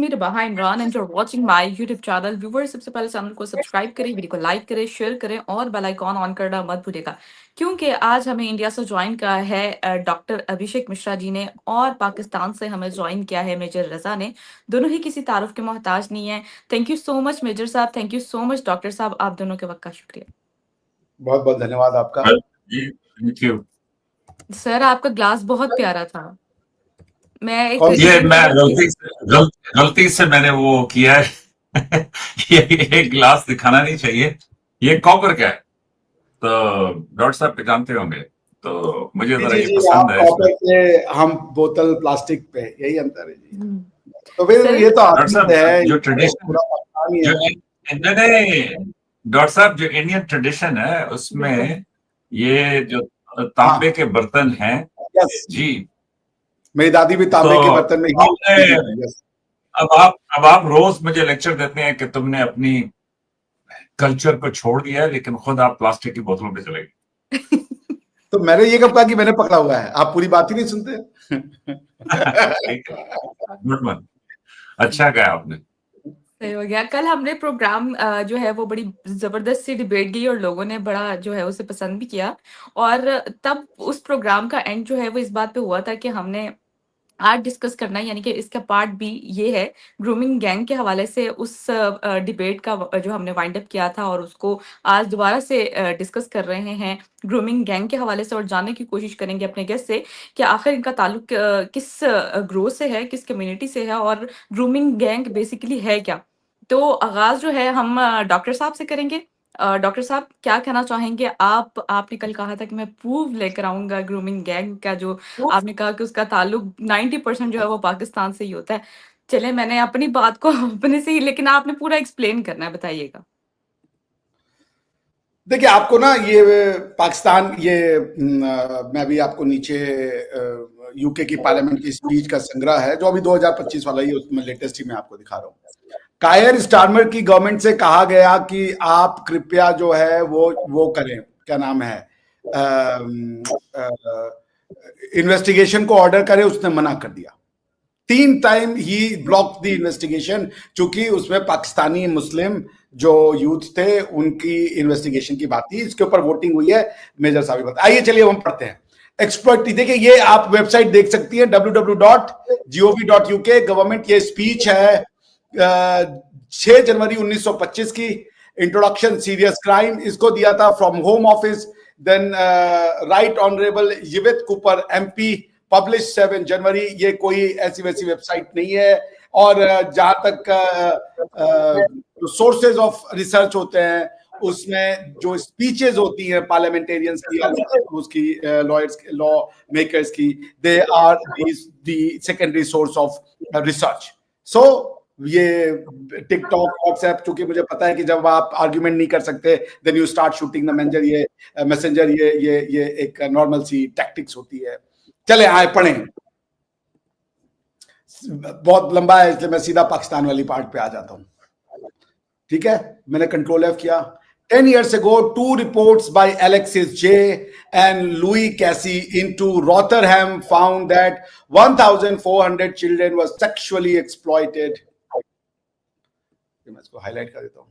me Rabaha Imran and you're watching my YouTube channel. Viewers, सबसे पहले channel को subscribe करें, वीडियो को लाइक करें, शेयर करें और बेल आइकॉन ऑन करना मत भूलिएगा, क्योंकि आज हमें इंडिया से ज्वाइन किया है डॉक्टर अभिषेक मिश्रा जी ने, और पाकिस्तान से हमें ज्वाइन किया है मेजर रजा ने। दोनों ही किसी तारुफ के मोहताज नहीं है। Thank you so much major साहब, thank you so much doctor साहब, आप दोनों के वक्त का शुक्रिया। बहुत बहुत धन्यवाद आपका। थैंक यू सर, आपका ग्लास बहुत प्यारा था। मैं गलती से मैंने वो किया है ये ग्लास दिखाना नहीं चाहिए। ये कॉपर का है, तो डॉक्टर साहब पे जानते होंगे, तो मुझे जरा ये पसंद है। कॉपर के, हम बोतल प्लास्टिक पे, यही अंतर है जी। तो फिर ये तो है जो ट्रेडिशन, डॉक्टर साहब जो इंडियन ट्रेडिशन है उसमें ये जो तांबे के बर्तन हैं जी, मेरी दादी भी तांबे के बर्तन में ही। अब आप रोज मुझे लेक्चर देते हैं कि तुमने अपनी कल्चर को छोड़ दिया है, लेकिन खुद आप प्लास्टिक की बोतलों पे चले गए। तो मैंने ये कब कहा कि मैंने पकड़ा हुआ है? आप पूरी बात ही नहीं सुनते। अच्छा कहा आपने। सही हो गया। कल हमने प्रोग्राम जो है वो बड़ी जबरदस्त सी डिबेट गई और लोगों ने बड़ा जो है उसे पसंद भी किया, और तब उस प्रोग्राम का एंड जो है वो इस बात पे हुआ था कि हमने आज डिस्कस करना है, यानी कि इसका पार्ट भी ये है ग्रूमिंग गैंग के हवाले से उस डिबेट का जो हमने वाइंड अप किया था, और उसको आज दोबारा से डिस्कस कर रहे हैं ग्रूमिंग गैंग के हवाले से, और जानने की कोशिश करेंगे अपने गेस्ट से कि आखिर इनका ताल्लुक किस ग्रोथ से है, किस कम्युनिटी से है, और ग्रूमिंग गैंग बेसिकली है क्या। तो आगाज जो है हम डॉक्टर साहब से करेंगे। डॉक्टर साहब, क्या कहना चाहेंगे आपने कल कहा था कि मैं प्रूफ लेकर आऊंगा ग्रूमिंग गैंग का, जो आपने कहा कि उसका ताल्लुक 90% जो है वो पाकिस्तान से ही होता है। चले, मैंने अपनी बात को अपने से ही, लेकिन आपने पूरा एक्सप्लेन करना है, बताइएगा। देखिए, आपको ना ये पाकिस्तान, ये मैं भी आपको नीचे यूके की पार्लियामेंट की स्पीच का संग्रह है जो अभी 2025 वाला ही, उसमें लेटेस्ट ही मैं आपको दिखा रहा हूँ। कायर स्टारमर की गवर्नमेंट से कहा गया कि आप कृपया जो है वो करें, क्या नाम है, इन्वेस्टिगेशन को ऑर्डर करें। उसने मना कर दिया। 3 time he block the investigation, चूंकि उसमें पाकिस्तानी मुस्लिम जो यूथ थे उनकी इन्वेस्टिगेशन की बात थी। इसके ऊपर वोटिंग हुई है, मेजर साहब बता। आइए चलिए हम पढ़ते हैं। एक्सपर्ट, देखिए ये आप वेबसाइट देख सकती है www.gov.uk। गवर्नमेंट, ये स्पीच है 6 जनवरी 1925 की। इंट्रोडक्शन, सीरियस क्राइम, इसको दिया था from home office. Then right honourable Yvette Cooper MP, publish 7 जनवरी। ये कोई ऐसी वैसी वेबसाइट नहीं है। और जहां तक सोर्सेज ऑफ रिसर्च होते हैं, उसमें जो स्पीचेस होती हैं पार्लियामेंटेरियंस की, उसकी लॉयर्स, लॉ मेकर्स की, they are the secondary source of research. So ये टिकटॉक, व्हाट्सएप, चूंकि मुझे पता है कि जब आप आर्ग्यूमेंट नहीं कर सकते then you start shooting the messenger, ये एक नॉर्मल सी टैक्टिक्स होती है। चले आए पढ़ें, बहुत लंबा है इसलिए मैं सीधा पाकिस्तान वाली पार्ट पे आ जाता हूं। ठीक है, मैंने कंट्रोल F किया। 10 years ago, 2 reports by Alexis J and Louis Casey into Rotherham found that 1,400 children were sexually exploited. मैं इसको हाईलाइट कर देता हूं।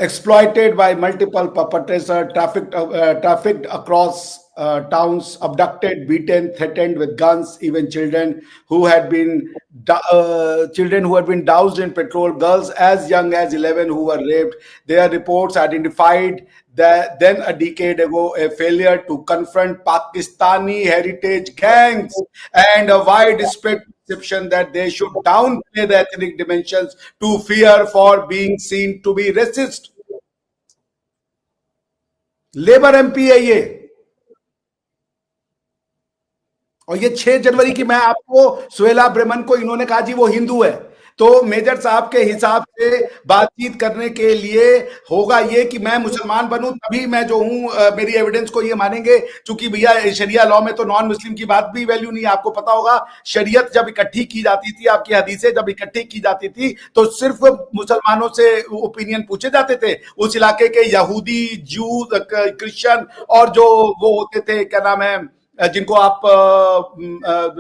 Exploited by multiple perpetrators, trafficked across towns, abducted, beaten, threatened with guns, even children who had been doused in petrol, girls as young as 11 who were raped. Their reports identified that then a decade ago a failure to confront Pakistani heritage gangs and a widespread perception that they should downplay the ethnic dimensions to fear for being seen to be racist. Labour MP है ये, और ये 6 जनवरी की। मैं आपको सुहेला Bremen को, इन्होंने कहा जी वो हिंदू है, तो मेजर साहब के हिसाब से बातचीत करने के लिए होगा ये कि मैं मुसलमान बनूं तभी मैं जो हूं, मेरी एविडेंस को ये मानेंगे। क्योंकि भैया शरिया लॉ में तो नॉन मुस्लिम की बात भी वैल्यू नहीं है। आपको पता होगा, शरीयत जब इकट्ठी की जाती थी, आपकी हदीसें जब इकट्ठी की जाती थी, तो सिर्फ मुसलमानों से ओपिनियन पूछे जाते थे। उस इलाके के यहूदी, जू, क्रिश्चियन और जो वो होते थे, क्या नाम है, जिनको आप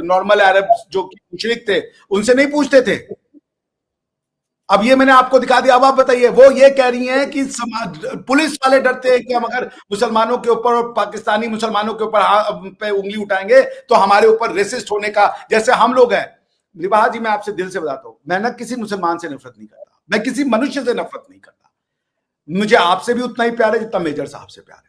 नॉर्मल अरब जो मुशरिक थे उनसे नहीं पूछते थे? अब ये मैंने आपको दिखा दिया। अब आप बताइए, वो ये कह रही हैं कि पुलिस वाले डरते हैं कि हम अगर मुसलमानों के ऊपर और पाकिस्तानी मुसलमानों के ऊपर पे उंगली उठाएंगे तो हमारे ऊपर रेसिस्ट होने का, जैसे हम लोग हैं। निबाह जी, मैं आपसे दिल से बताता हूं, मैं ना किसी मुसलमान से नफरत नहीं करता, मैं किसी मनुष्य से नफरत नहीं करता। मुझे आपसे भी उतना ही प्यार है जितना मेजर साहब से प्यार है।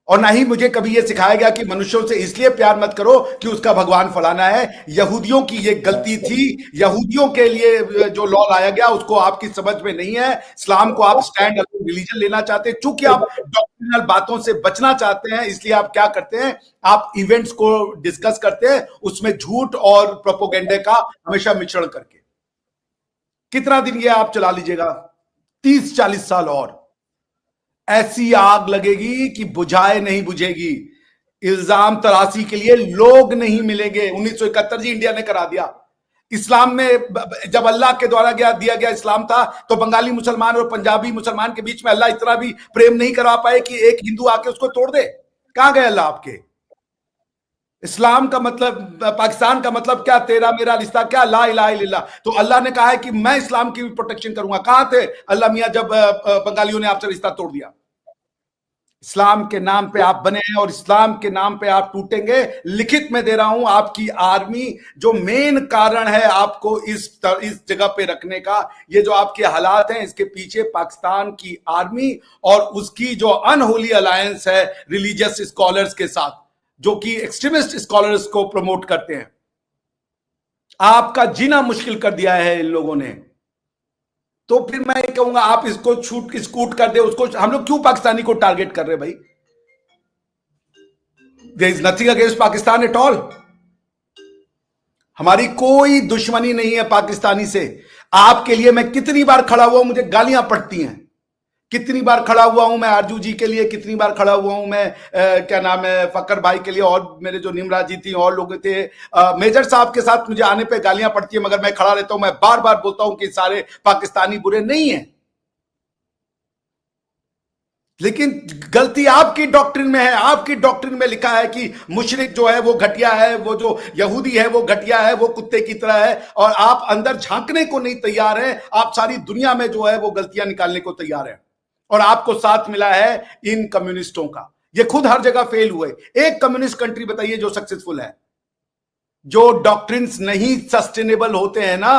और ना ही मुझे कभी यह सिखाया गया कि मनुष्यों से इसलिए प्यार मत करो कि उसका भगवान फलाना है। यहूदियों की यह गलती थी, यहूदियों के लिए जो लॉ लाया गया उसको आपकी समझ में नहीं है। इस्लाम को आप स्टैंड अलोन रिलीजन लेना चाहते हैं, चूंकि आप डॉक्ट्रिनल बातों से बचना चाहते हैं, इसलिए आप क्या करते हैं, आप इवेंट्स को डिस्कस करते हैं उसमें झूठ और प्रोपोगेंडे का हमेशा मिश्रण करके। कितना दिन ये आप चला लीजिएगा? 30-40 साल और ऐसी आग लगेगी कि बुझाए नहीं बुझेगी। इल्जाम तराशी के लिए लोग नहीं मिलेंगे। 1971 जी इंडिया ने करा दिया। इस्लाम में जब अल्लाह के द्वारा दिया गया इस्लाम था तो बंगाली मुसलमान और पंजाबी मुसलमान के बीच में अल्लाह इतना भी प्रेम नहीं करा पाए कि एक हिंदू आके उसको तोड़ दे। कहां गए अल्लाह आपके? इस्लाम का मतलब, पाकिस्तान का मतलब क्या? तेरा मेरा रिश्ता क्या? ला इलाहा इल्लल्लाह। तो अल्लाह ने कहा है कि मैं इस्लाम की प्रोटेक्शन करूंगा। कहां थे अल्लाह मियां जब बंगालियों ने आपसे रिश्ता तोड़ दिया? इस्लाम के नाम पे आप बने हैं और इस्लाम के नाम पे आप टूटेंगे। लिखित में दे रहा हूं, आपकी आर्मी जो मेन कारण है आपको इस जगह पे रखने का, ये जो आपके हालात हैं, इसके पीछे पाकिस्तान की आर्मी और उसकी जो अनहोली अलायंस है रिलीजियस स्कॉलर्स के साथ, जो कि एक्सट्रीमिस्ट स्कॉलर्स को प्रमोट करते हैं। आपका जीना मुश्किल कर दिया है इन लोगों ने। तो फिर मैं ये कहूंगा, आप इसको स्कूट कर दे उसको। हम लोग क्यों पाकिस्तानी को टारगेट कर रहे हैं भाई? There is nothing against Pakistan at all. हमारी कोई दुश्मनी नहीं है पाकिस्तानी से। आपके लिए मैं कितनी बार खड़ा हुआ हूं, मुझे गालियां पड़ती हैं। कितनी बार खड़ा हुआ हूं मैं आरजू जी के लिए, कितनी बार खड़ा हुआ हूं मैं क्या नाम है, फकर भाई के लिए, और मेरे जो निमरा जी थी और लोग थे, मेजर साहब के साथ मुझे आने पे गालियां पड़ती है, मगर मैं खड़ा रहता हूं। मैं बार बार बोलता हूं कि सारे पाकिस्तानी बुरे नहीं हैं, लेकिन गलती आपकी डॉक्ट्रिन में है। आपकी डॉक्ट्रिन में लिखा है कि मुशरिक जो है वो घटिया है, वो जो यहूदी है वो घटिया है, वो कुत्ते की तरह है, और आप अंदर झांकने को नहीं तैयार हैं। आप सारी दुनिया में जो है वो गलतियां निकालने को तैयार हैं, और आपको साथ मिला है इन कम्युनिस्टों का। ये खुद हर जगह फेल हुए। एक कम्युनिस्ट कंट्री बताइए जो सक्सेसफुल है? जो डॉक्ट्रिन्स नहीं सस्टेनेबल होते हैं ना,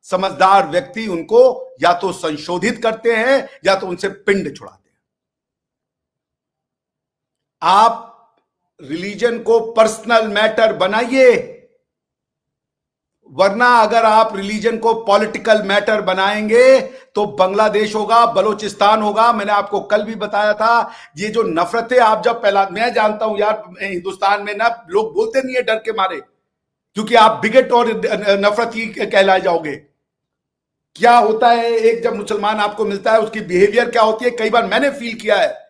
समझदार व्यक्ति उनको या तो संशोधित करते हैं या तो उनसे पिंड छुड़ाते हैं। आप रिलीजन को पर्सनल मैटर बनाइए, वरना अगर आप रिलीजन को पॉलिटिकल मैटर बनाएंगे तो बांग्लादेश होगा, बलोचिस्तान होगा। मैंने आपको कल भी बताया था, ये जो नफरतें आप जब पहला, मैं जानता हूं यार, हिंदुस्तान में ना लोग बोलते नहीं है डर के मारे, क्योंकि आप बिगट और नफरत ही कहलाए जाओगे। क्या होता है, एक जब मुसलमान आपको मिलता है उसकी बिहेवियर क्या होती है, कई बार मैंने फील किया है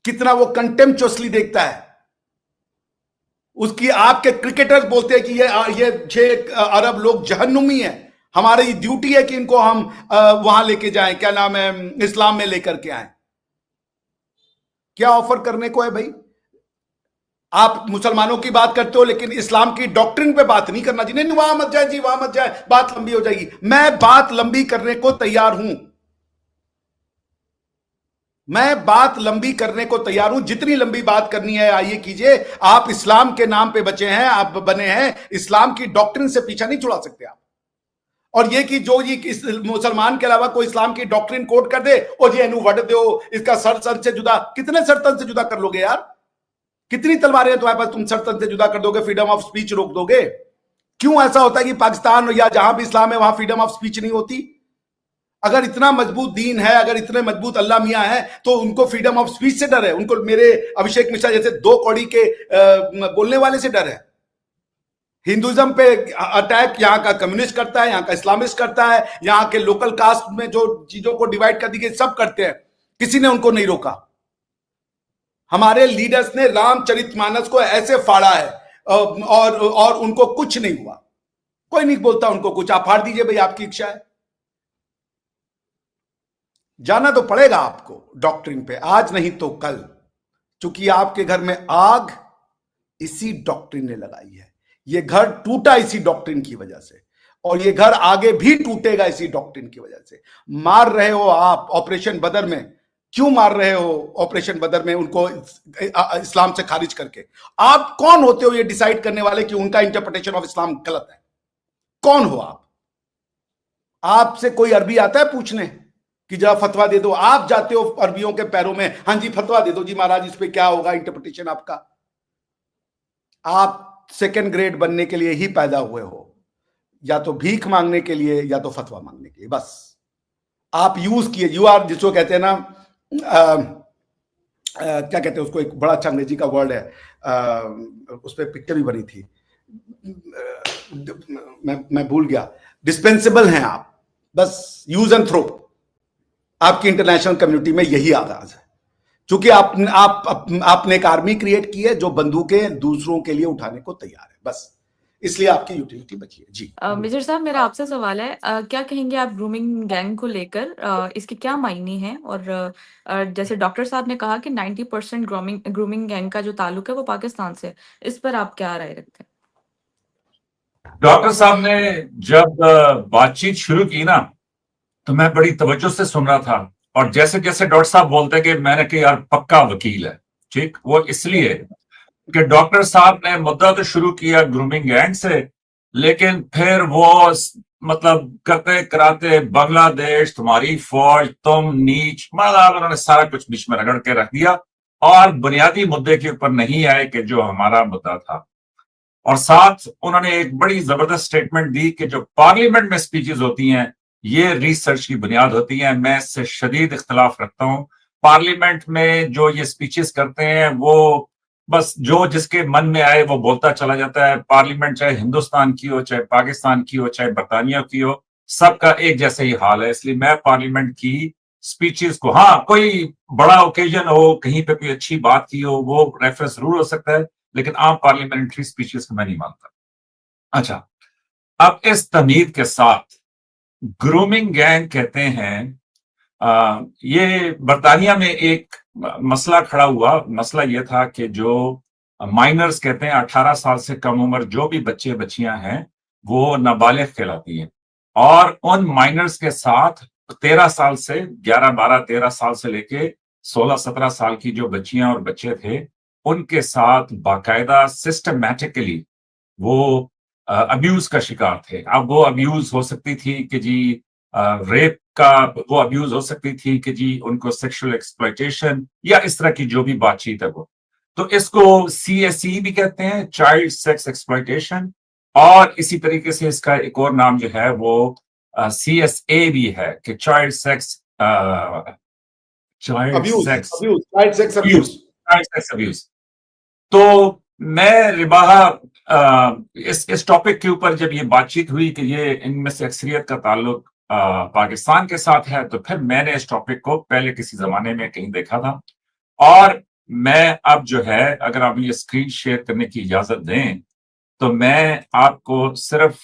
कितना वो कंटेम्पचुअसली देखता है। उसकी, आपके क्रिकेटर्स बोलते हैं कि ये 6 अरब लोग जहन्नुमी हैं, हमारी ड्यूटी है कि इनको हम वहां लेके जाएं, क्या नाम है, इस्लाम में लेकर के आए। क्या ऑफर करने को है भाई? आप मुसलमानों की बात करते हो लेकिन इस्लाम की डॉक्ट्रिन पे बात नहीं करना जी। नहीं, वहां मत जाए जी, वहां मत जाए, बात लंबी हो जाएगी। मैं बात लंबी करने को तैयार हूं, मैं बात लंबी करने को तैयार हूं। जितनी लंबी बात करनी है आइए कीजिए। आप इस्लाम के नाम पे बचे हैं, आप बने हैं, इस्लाम की डॉक्ट्रिन से पीछा नहीं छुड़ा सकते आप। और ये कि जो ये इस मुसलमान के अलावा कोई इस्लाम की डॉक्ट्रिन कोट कर दे और ये अनु वट दो, इसका सर सर से जुदा, कितने सर तन से जुदा कर लोगे यार? कितनी तलवारें हैं तुम्हारे पास, तुम सर तन से जुदा कर दोगे? फ्रीडम ऑफ स्पीच रोक दोगे? क्यों ऐसा होता है कि पाकिस्तान या जहां भी इस्लाम है वहां फ्रीडम ऑफ स्पीच नहीं होती? अगर इतना मजबूत दीन है, अगर इतने मजबूत अल्लाह मियां है, तो उनको फ्रीडम ऑफ स्पीच से डर है। उनको मेरे अभिषेक मिश्रा जैसे 2 कौड़ी के बोलने वाले से डर है। हिंदुइज्म पे अटैक यहां का कम्युनिस्ट करता है, यहां का इस्लामिस्ट करता है, यहां के लोकल कास्ट में जो चीजों को डिवाइड कर दी गई सब करते हैं, किसी ने उनको नहीं रोका। हमारे लीडर्स ने रामचरितमानस को ऐसे फाड़ा है और उनको कुछ नहीं हुआ। कोई नहीं बोलता उनको कुछ। आप फाड़ दीजिए भाई, आपकी इच्छा है। जाना तो पड़ेगा आपको डॉक्ट्रिन पे, आज नहीं तो कल। क्योंकि आपके घर में आग इसी डॉक्ट्रिन ने लगाई है। ये घर टूटा इसी डॉक्ट्रिन की वजह से, और ये घर आगे भी टूटेगा इसी डॉक्ट्रिन की वजह से। मार रहे हो आप ऑपरेशन बदर में, क्यों मार रहे हो ऑपरेशन बदर में उनको इस्लाम से खारिज करके? आप कौन होते हो ये डिसाइड करने वाले कि उनका इंटरप्रिटेशन ऑफ इस्लाम गलत है? कौन हो आप? आपसे कोई अरबी आता है पूछने कि जरा फतवा दे दो? आप जाते हो अरबियों के पैरों में, हाँ जी फतवा दे दो जी महाराज, इस पे क्या होगा इंटरप्रिटेशन आपका? आप सेकंड ग्रेड बनने के लिए ही पैदा हुए हो, या तो भीख मांगने के लिए या तो फतवा मांगने के लिए। बस आप यूज किए, यू आर, जिसको कहते हैं ना, क्या कहते हैं उसको, एक बड़ा अच्छा अंग्रेजी का वर्ड है, उस पर पिक्चर भी बनी थी, मैं भूल गया, डिस्पेंसेबल हैं आप, बस यूज एंड थ्रो। आपकी इंटरनेशनल कम्युनिटी में यही आगाज है, क्योंकि आपने एक आर्मी क्रिएट की है जो बंदूकें दूसरों के लिए उठाने को तैयार है, बस इसलिए आपकी यूटिलिटी बची है। जी मेजर साहब, मेरा आपसे सवाल है, क्या कहेंगे आप ग्रूमिंग गैंग को लेकर? इसके क्या मायने हैं? और जैसे डॉक्टर साहब ने कहा कि 90% ग्रूमिंग गैंग का जो ताल्लुक है वो पाकिस्तान से, इस पर आप क्या राय रखते हैं? डॉक्टर साहब ने जब बातचीत शुरू की ना, तो मैं बड़ी तवज्जो से सुन रहा था, और जैसे जैसे डॉक्टर साहब बोलते हैं कि मैंने कहा यार पक्का वकील है, ठीक, वो इसलिए कि डॉक्टर साहब ने मुद्दा तो शुरू किया ग्रूमिंग गैंग से, लेकिन फिर वो मतलब करते कराते बांग्लादेश, तुम्हारी फौज, तुम नीच, मतलब उन्होंने सारा कुछ बीच में रगड़ के रख दिया, और बुनियादी मुद्दे के ऊपर नहीं आए कि जो हमारा मुद्दा था। और साथ उन्होंने एक बड़ी जबरदस्त स्टेटमेंट दी कि जो पार्लियामेंट में स्पीचेस होती हैं ये रिसर्च की बुनियाद होती है। मैं इससे शदीद इख्तलाफ रखता हूं। पार्लियामेंट में जो ये स्पीचेस करते हैं वो बस जो जिसके मन में आए वो बोलता चला जाता है। पार्लियामेंट चाहे हिंदुस्तान की हो, चाहे पाकिस्तान की हो, चाहे बरतानिया की हो, सबका एक जैसा ही हाल है। इसलिए मैं पार्लियामेंट की स्पीचेस को, हाँ कोई बड़ा ओकेजन हो, कहीं पे कोई अच्छी बात की हो, वो रेफरेंस जरूर हो सकता है, लेकिन आम पार्लियामेंट्री स्पीचेस को मैं नहीं मानता। अच्छा, अब इस तमीद के साथ ग्रूमिंग गैंग कहते हैं, ये बरतानिया में एक मसला खड़ा हुआ। मसला ये था कि जो माइनर्स कहते हैं, 18 साल से कम उम्र जो भी बच्चे बच्चियां हैं वो नाबालिग कहलाती हैं, और उन माइनर्स के साथ 13 साल से 11, 12, 13 साल से लेके 16, 17 साल की जो बच्चियां और बच्चे थे उनके साथ बाकायदा सिस्टमैटिकली वो अब्यूज का शिकार थे। अब वो अब्यूज हो सकती थी कि जी रेप का, वो अब्यूज हो सकती थी कि जी उनको सेक्सुअल एक्सप्लॉयटेशन, या इस तरह की जो भी बातचीत है वो। तो इसको CSE भी कहते हैं, चाइल्ड सेक्स एक्सप्लॉयटेशन, और इसी तरीके से इसका एक और नाम जो है वो CSA भी है कि चाइल्ड सेक्स अब्यूज। तो मैं रिबाहा इस टॉपिक के ऊपर जब ये बातचीत हुई कि ये इनमें से अक्सरियत का ताल्लुक पाकिस्तान के साथ है, तो फिर मैंने इस टॉपिक को पहले किसी जमाने में कहीं देखा था, और मैं अब जो है, अगर आप ये स्क्रीन शेयर करने की इजाजत दें तो मैं आपको सिर्फ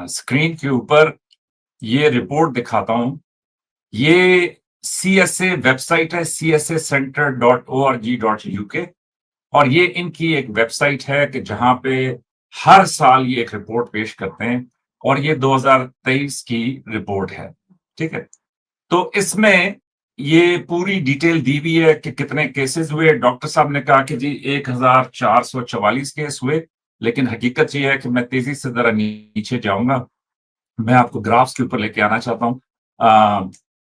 स्क्रीन के ऊपर ये रिपोर्ट दिखाता हूं। ये CSA वेबसाइट है, csacenter.org.uk, और ये इनकी एक वेबसाइट है कि जहां पे हर साल ये एक रिपोर्ट पेश करते हैं, और ये 2023 की रिपोर्ट है, ठीक है। तो इसमें ये पूरी डिटेल दी हुई है कि कितने केसेस हुए। डॉक्टर साहब ने कहा कि जी 1444 केस हुए, लेकिन हकीकत ये है कि मैं तेजी से जरा नीचे जाऊंगा, मैं आपको ग्राफ्स के ऊपर लेके आना चाहता हूं।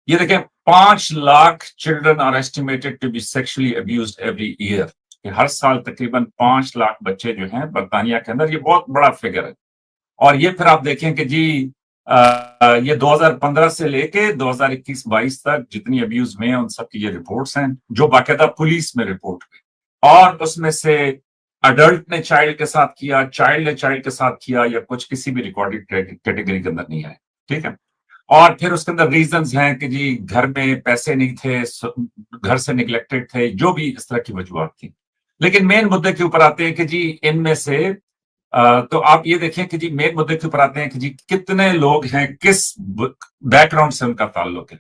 ये देखें, 5 lakh children are estimated to be sexually abused every year. हर साल तकरीबन 5 लाख बच्चे जो हैं बरतानिया के अंदर, ये बहुत बड़ा फिगर है। और ये फिर आप देखें कि जी ये 2015 से लेके 2021-22 तक जितनी अब्यूज में हैं उन सब की ये रिपोर्ट्स हैं जो बाकायदा पुलिस में रिपोर्ट हुई, और उसमें से अडल्ट ने चाइल्ड के साथ किया, चाइल्ड ने चाइल्ड के साथ किया, या कुछ किसी भी रिकॉर्डेड कैटेगरी के अंदर नहीं आए, ठीक है। और फिर उसके अंदर रीजंस हैं कि जी घर में पैसे नहीं थे, घर से निगलेक्टेड थे, जो भी इस तरह की वजूहत थी। लेकिन मेन मुद्दे के ऊपर आते हैं कि जी इनमें से तो आप ये देखें कि जी मेन मुद्दे के ऊपर आते हैं कि जी कितने लोग हैं, किस बैकग्राउंड से उनका ताल्लुक है।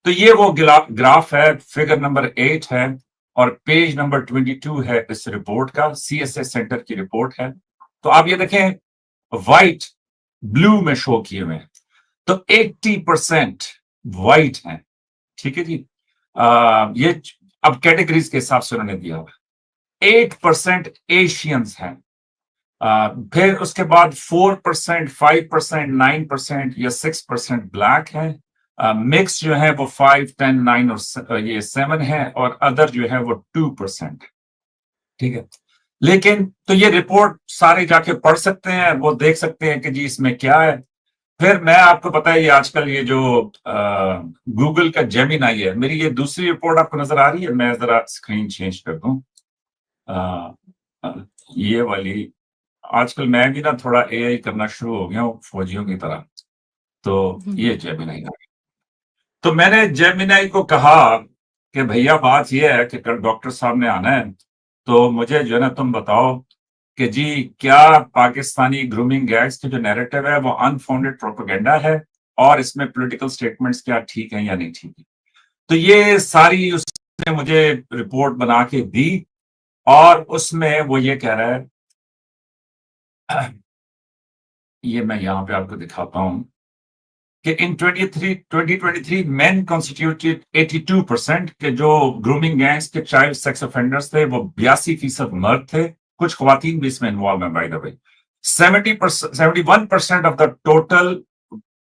तो ये वो ग्राफ है, फिगर नंबर 8 है, और पेज नंबर 22 है इस रिपोर्ट का, CSA सेंटर की रिपोर्ट है। तो आप ये देखें, व्हाइट ब्लू में शो किए हुए हैं, तो 80% व्हाइट हैं, ठीक है जी। ये अब कैटेगरीज के हिसाब से उन्होंने दिया हुआ, 8% एशियंस हैं, फिर उसके बाद 4%, 5%, 9% या 6% ब्लैक है, मिक्स जो है वो 5, 10, 9 और ये 7 है, और अदर जो है वो 2%, ठीक है। लेकिन तो ये रिपोर्ट सारे जाके पढ़ सकते हैं, वो देख सकते हैं कि जी इसमें क्या है। फिर मैं आपको पता है ये आजकल ये जो गूगल का जेमिनाई है, मेरी ये दूसरी रिपोर्ट आपको नजर आ रही है, मैं जरा स्क्रीन चेंज कर दूं, ये वाली। आजकल मैं भी ना थोड़ा AI करना शुरू हो गया हूँ फौजियों की तरह, तो ये जेमिनाई आ गई। तो मैंने जेमिनाई को कहा कि भैया बात ये है कि कल डॉक्टर साहब ने आना है, तो मुझे जो है ना तुम बताओ कि जी क्या पाकिस्तानी ग्रूमिंग गैंग्स की जो नैरेटिव है वो अनफाउंडेड प्रोपेगेंडा है, और इसमें पॉलिटिकल स्टेटमेंट्स क्या ठीक है या नहीं ठीक है। तो ये सारी उसने मुझे रिपोर्ट बना के दी, और उसमें वो ये कह रहा है, ये मैं यहां पे आपको दिखाता हूं कि इन 2023 मेन कॉन्स्टिट्यूटेड 82% के जो ग्रूमिंग गैंग्स के चाइल्ड सेक्स ऑफेंडर्स थे वो 82% मर्द थे, कुछ ख्वातीन भी इसमें इन्वॉल्व है by the way. 71% of the total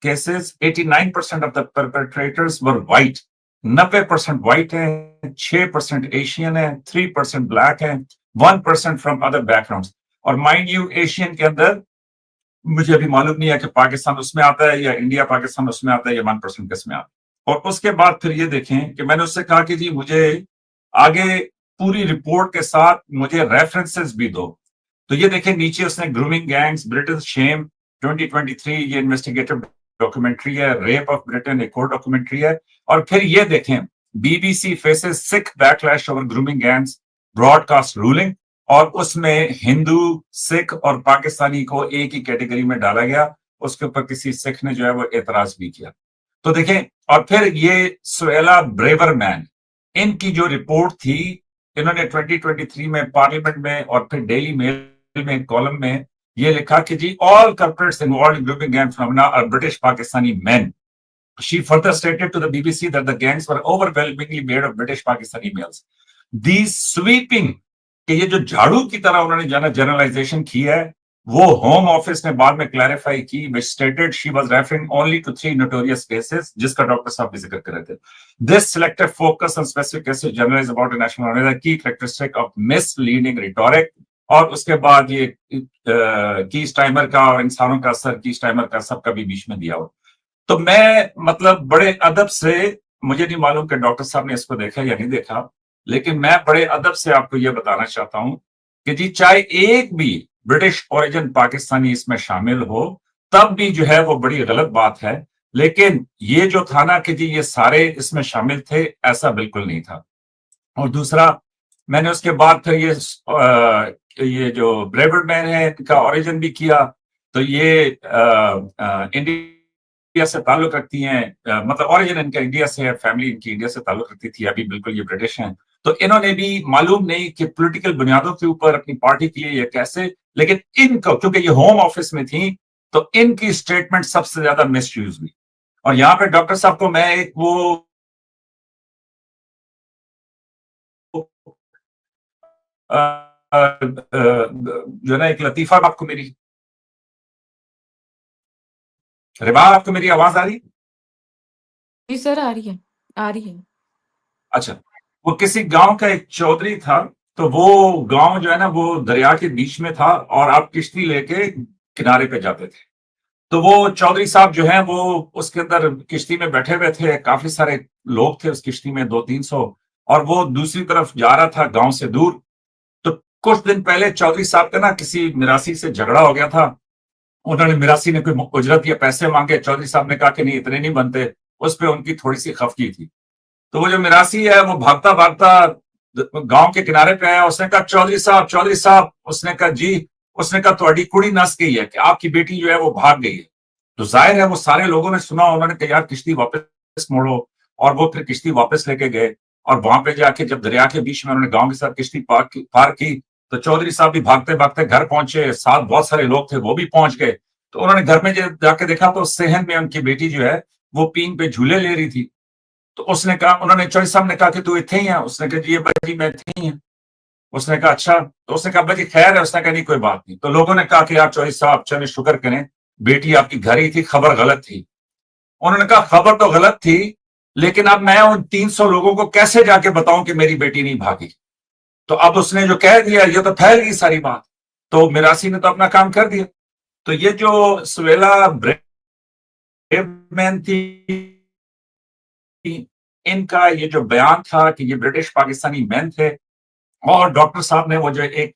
cases, 89% of the perpetrators were white, 90% white है, 6% एशियन है, 3% ब्लैक है, 1% फ्रॉम अदर बैकग्राउंड्स। और माइंड यू, एशियन के अंदर मुझे अभी मालूम नहीं है कि पाकिस्तान उसमें आता है या इंडिया पाकिस्तान उसमें आता है या 1% किसमें आता है। और उसके बाद फिर ये देखें कि मैंने उससे कहा कि जी मुझे आगे पूरी रिपोर्ट के साथ मुझे रेफरेंसेस भी दो। तो ये देखें नीचे उसने ग्रूमिंग गैंग्स ब्रिटिश शेम 2023, ये इन्वेस्टिगेटिव डॉक्यूमेंट्री है, रेप ऑफ ब्रिटेन एक और डॉक्यूमेंट्री है। और फिर ये देखें, BBC faces Sikh backlash over grooming gangs, broadcast ruling, और उसमें हिंदू, सिख और पाकिस्तानी को एक ही कैटेगरी में डाला गया। उसके ऊपर किसी सिख ने जो है वो एतराज भी किया। तो देखें, और फिर ये सुहेला ब्रेवरमैन, इनकी जो रिपोर्ट थी, इन्होंने 2023 में पार्लियामेंट में और फिर डेली मेल में कॉलम में ये लिखा कि जी all culprits involved in grooming gang phenomena are British Pakistani men. She further stated to the BBC that the gangs were overwhelmingly made of British Pakistani males. These sweeping, कि ये जो झाड़ू की तरह उन्होंने जनरलाइजेशन की है, वो होम ऑफिस ने बाद में क्लैरिफाई की, which stated she was referring only to 3 notorious cases, जिसका डॉक्टर साहब भी जिक्र कर रहे थे. This selective focus on specific cases generalized about the national honor is a key characteristic of misleading rhetoric. और उसके बाद ये कीस टाइमर का और इंसानों का असर, कीस टाइमर का सबका भी बीच में दिया हो। तो मैं मतलब बड़े अदब से, मुझे नहीं मालूम कि डॉक्टर साहब ने इसको देखा या नहीं देखा, लेकिन मैं बड़े अदब से आपको यह बताना चाहता हूं कि जी चाहे एक भी ब्रिटिश ओरिजिन पाकिस्तानी इसमें शामिल हो, तब भी जो है वो बड़ी गलत बात है। लेकिन ये जो था ना कि जी ये सारे इसमें शामिल थे, ऐसा बिल्कुल नहीं था। और दूसरा, मैंने उसके बाद फिर ये जो ब्रेवरमैन है इनका ओरिजिन भी किया, तो ये इंडिया से ताल्लुक रखती हैं, मतलब ओरिजिन इनका इंडिया से है, फैमिली इनकी इंडिया से ताल्लुक रखती थी, अभी बिल्कुल ये ब्रिटिश हैं। तो इन्होंने भी मालूम नहीं कि पॉलिटिकल बुनियादों के ऊपर अपनी पार्टी के लिए ये कैसे, लेकिन इनको क्योंकि ये होम ऑफिस में थी तो इनकी स्टेटमेंट सबसे ज्यादा मिसयूज हुई। और यहाँ पे डॉक्टर साहब को मैं एक वो जो ना एक लतीफा, आपको मेरी रिबा, आपको मेरी आवाज आ रही है? जी सर, आ रही है, आ रही है। अच्छा, वो किसी गांव का एक चौधरी था, तो वो गांव जो है ना वो दरिया के बीच में था, और आप किश्ती लेके किनारे पे जाते थे। तो वो चौधरी साहब जो है वो उसके अंदर किश्ती में बैठे हुए थे, काफी सारे लोग थे उस किश्ती में, 200-300, और वो दूसरी तरफ जा रहा था गांव से दूर। तो कुछ दिन पहले चौधरी साहब का ना किसी मिरासी से झगड़ा हो गया था। उन्होंने, मिरासी ने कोई उजरत या पैसे मांगे, चौधरी साहब ने कहा कि नहीं इतने नहीं बनते, उस पर उनकी थोड़ी सी खफगी थी। तो वो जो मिरासी है वो भागता भागता गांव के किनारे पे आया। उसने कहा चौधरी साहब, उसने कहा जी, उसने कहा तुम्हारी कुड़ी नस गई है, कि आपकी बेटी जो है वो भाग गई है। तो जाहिर है वो सारे लोगों ने सुना, उन्होंने कहा यार किश्ती वापस मोड़ो, और वो फिर किश्ती वापस लेके गए। और वहां पे जाके जब दरिया के बीच में उन्होंने गांव के साथ किश्ती पार की, तो चौधरी साहब भी भागते भागते घर पहुंचे, साथ बहुत सारे लोग थे वो भी पहुंच गए। तो उन्होंने घर में जाके देखा तो सेहन में उनकी बेटी जो है वो पींग पे झूले ले रही थी। तो उसने कहा, उन्होंने चौधरी साहब ने कहा कि तू इतने ही है? उसने कहा जी बाजी मैं इतने ही है। उसने कहा अच्छा। तो उसने कहा बाजी खैर है? उसने कहा नहीं कोई बात नहीं। तो लोगों ने कहा कि यार चौधरी साहब चले शुक्र करें, बेटी आपकी घर ही थी, खबर गलत थी। उन्होंने कहा खबर तो गलत थी, लेकिन अब मैं उन 300 लोगों को कैसे जाके बताऊं कि मेरी बेटी नहीं भागी। तो अब उसने जो कह दिया ये तो फैल गई सारी बात, तो मिरासी ने तो अपना काम कर दिया। तो ये जो सुवेला ब्रेवमैन थी, इनका ये जो बयान था कि ये ब्रिटिश पाकिस्तानी मैन थे, और डॉक्टर साहब ने वो जो एक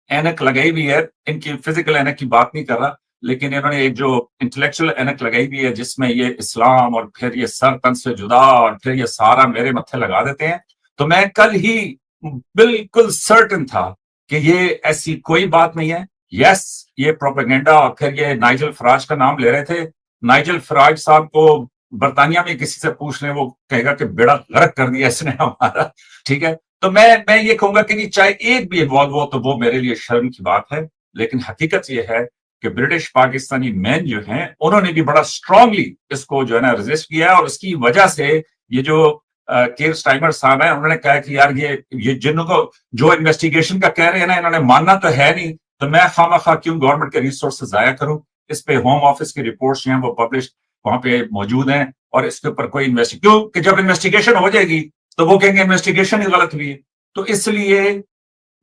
ऐनक लगाई हुई है, इनकी फिजिकल ऐनक की बात नहीं कर रहा, लेकिन इन्होंने एक जो इंटेलेक्चुअल ऐनक लगाई हुई है जिसमें ये इस्लाम और फिर ये सर तन से जुदा और फिर ये सारा मेरे मत्थे लगा देते हैं। तो मैं कल ही बिल्कुल सर्टन था कि ये ऐसी कोई बात नहीं है। यस, ये प्रोपेगेंडा। और फिर ये नाइजल फराज का नाम ले रहे थे। नाइजल फराज साहब को बर्तानिया में किसी से पूछ रहे, वो कहेगा कि बेड़ा गर्क कर दिया इसने हमारा। ठीक है, तो मैं ये कहूंगा कि नहीं, चाहे एक भी इन्वॉल्व हो तो वो मेरे लिए शर्म की बात है। लेकिन हकीकत ये है कि ब्रिटिश पाकिस्तानी मैन जो हैं उन्होंने भी बड़ा स्ट्रांगली इसको जो है ना रेजिस्ट किया, और उसकी वजह से ये जो केयर स्टाइमर साहब है उन्होंने कहा कि यार ये जिनको जो इन्वेस्टिगेशन का कह रहे हैं ना, इन्होंने मानना तो है नहीं, तो मैं खामखा क्यों गवर्नमेंट के रिसोर्सेज जाया करूं। इस पे होम ऑफिस की रिपोर्ट्स जो हैं वो पब्लिश वहां पे मौजूद हैं, और इसके ऊपर कोई क्यों कि जब इन्वेस्टिगेशन हो जाएगी तो वो कहेंगे इन्वेस्टिगेशन ही गलत हुई है। तो इसलिए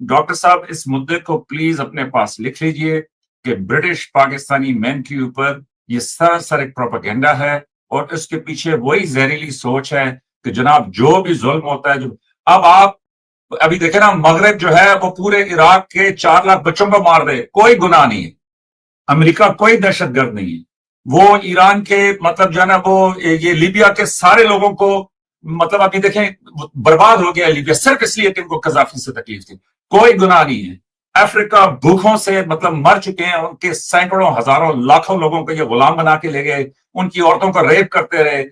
डॉक्टर साहब इस मुद्दे को प्लीज अपने पास लिख लीजिए कि ब्रिटिश पाकिस्तानी मैन के ऊपर ये सरासर एक प्रोपेगेंडा है, और इसके पीछे वही जहरीली सोच है कि जनाब जो भी जुल्म होता है, जो अब आप अभी देखे ना, मगरब जो है वो पूरे इराक के 4 लाख बच्चों को मार दे, कोई गुनाह नहीं है। अमेरिका कोई दहशतगर्द नहीं है। वो ईरान के मतलब जो है ना, वो ये लीबिया के सारे लोगों को मतलब अभी देखें बर्बाद हो गया लीबिया, सिर्फ इसलिए कि इनको कजाफी से तकलीफ थी, कोई गुनाह नहीं है। अफ्रीका भूखों से मतलब मर चुके हैं, उनके सैकड़ों हजारों लाखों लोगों को ये गुलाम बना के ले गए, उनकी औरतों को रेप करते रहे,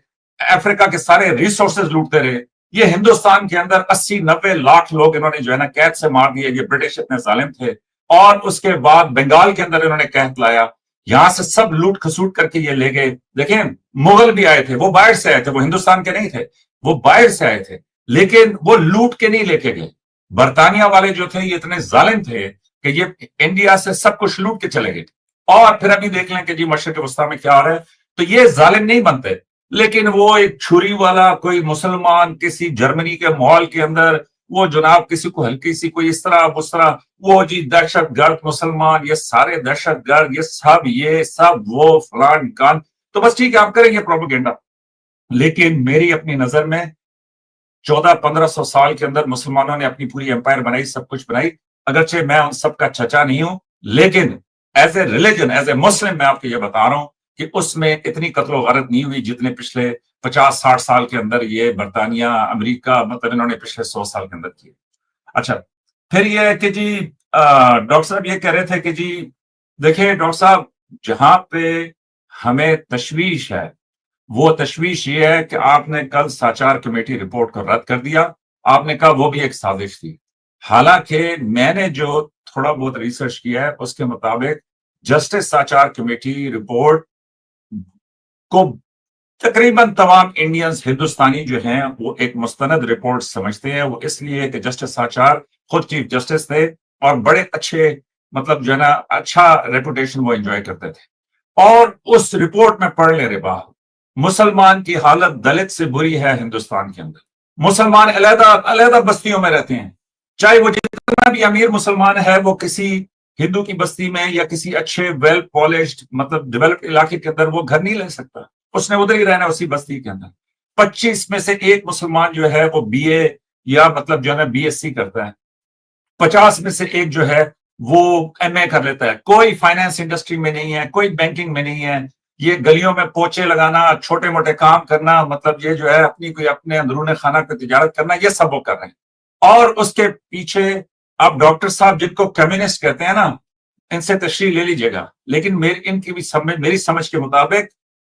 अफ्रीका के सारे रिसोर्सेज लूटते रहे। ये हिंदुस्तान के अंदर 80-90 लाख लोग इन्होंने जो है ना कैद से मार दिए, ये ब्रिटिश इतने जालिम थे। और उसके बाद बंगाल के अंदर इन्होंने कहत लाया, यहां से सब लूट खसूट करके ये ले गए। देखें, मुगल भी आए थे, वो बाहर से आए थे, वो हिंदुस्तान के नहीं थे, वो बाहर से आए थे, लेकिन वो लूट के नहीं लेके गए। बरतानिया वाले जो थे ये इतने जालिम थे कि ये इंडिया से सब कुछ लूट के चले गए। और फिर अभी देख लें कि जी मशरक़ वस्ता में क्या हो रहा है। तो ये जालिम नहीं बनते, लेकिन वो एक छुरी वाला कोई मुसलमान किसी जर्मनी के मॉल के अंदर वो जनाब किसी को हल्की सी कोई इस तरह उस तरह, वो जी दहशत गर्द मुसलमान, ये सारे दहशत गर्द, ये सब वो फलान कान। तो बस ठीक है, आप करेंगे प्रोपेगेंडा, लेकिन मेरी अपनी नजर में 1400-1500 साल के अंदर मुसलमानों ने अपनी पूरी एम्पायर बनाई, सब कुछ बनाई। अगरचे मैं उन सबका चचा नहीं हूं, लेकिन as a religion, as a Muslim मैं आपको यह बता रहा हूं कि उसमें इतनी कत्लो गारत नहीं हुई जितने पिछले 50-60 साल के अंदर ये बरतानिया, अमेरिका, मतलब इन्होंने पिछले 100 साल के अंदर किए। अच्छा, फिर ये है कि जी डॉक्टर साहब ये कह रहे थे कि जी देखिए डॉक्टर साहब, जहां पे हमें तशवीश है वो तशवीश ये है कि आपने कल साचार कमेटी रिपोर्ट को रद्द कर दिया। आपने कहा वो भी एक साजिश थी। हालांकि मैंने जो थोड़ा बहुत रिसर्च किया है उसके मुताबिक जस्टिस साचार कमेटी रिपोर्ट को तकरीबन तमाम इंडियंस, हिंदुस्तानी जो हैं वो एक मुस्तनद रिपोर्ट समझते हैं। वो इसलिए कि जस्टिस साचार खुद चीफ जस्टिस थे और बड़े अच्छे मतलब जो है ना अच्छा रेपुटेशन वो एंजॉय करते थे। और उस रिपोर्ट में पढ़ ले रे बात, मुसलमान की हालत दलित से बुरी है हिंदुस्तान के अंदर। मुसलमान अलग बस्तियों में रहते हैं, चाहे वो जितना भी अमीर मुसलमान है वो किसी हिंदू की बस्ती में या किसी अच्छे वेल पॉलिश्ड मतलब डेवलप्ड इलाके के अंदर वो घर नहीं ले सकता, उसने उधर ही रहना उसी बस्ती के अंदर। 25 में से एक मुसलमान जो है वो बीए या मतलब जो है बीएससी करता है, 50 में से एक जो है वो एमए कर लेता है। कोई फाइनेंस इंडस्ट्री में नहीं है, कोई बैंकिंग में नहीं है। ये गलियों में पोछे लगाना, छोटे मोटे काम करना, मतलब ये जो है अपनी कोई अपने अंदरूने खाना की तिजारत करना, ये सब वो कर रहे हैं। और उसके पीछे अब डॉक्टर साहब जिनको कम्युनिस्ट कहते हैं ना, इनसे तशरीह ले लीजिएगा, लेकिन इनकी भी मेरी समझ के मुताबिक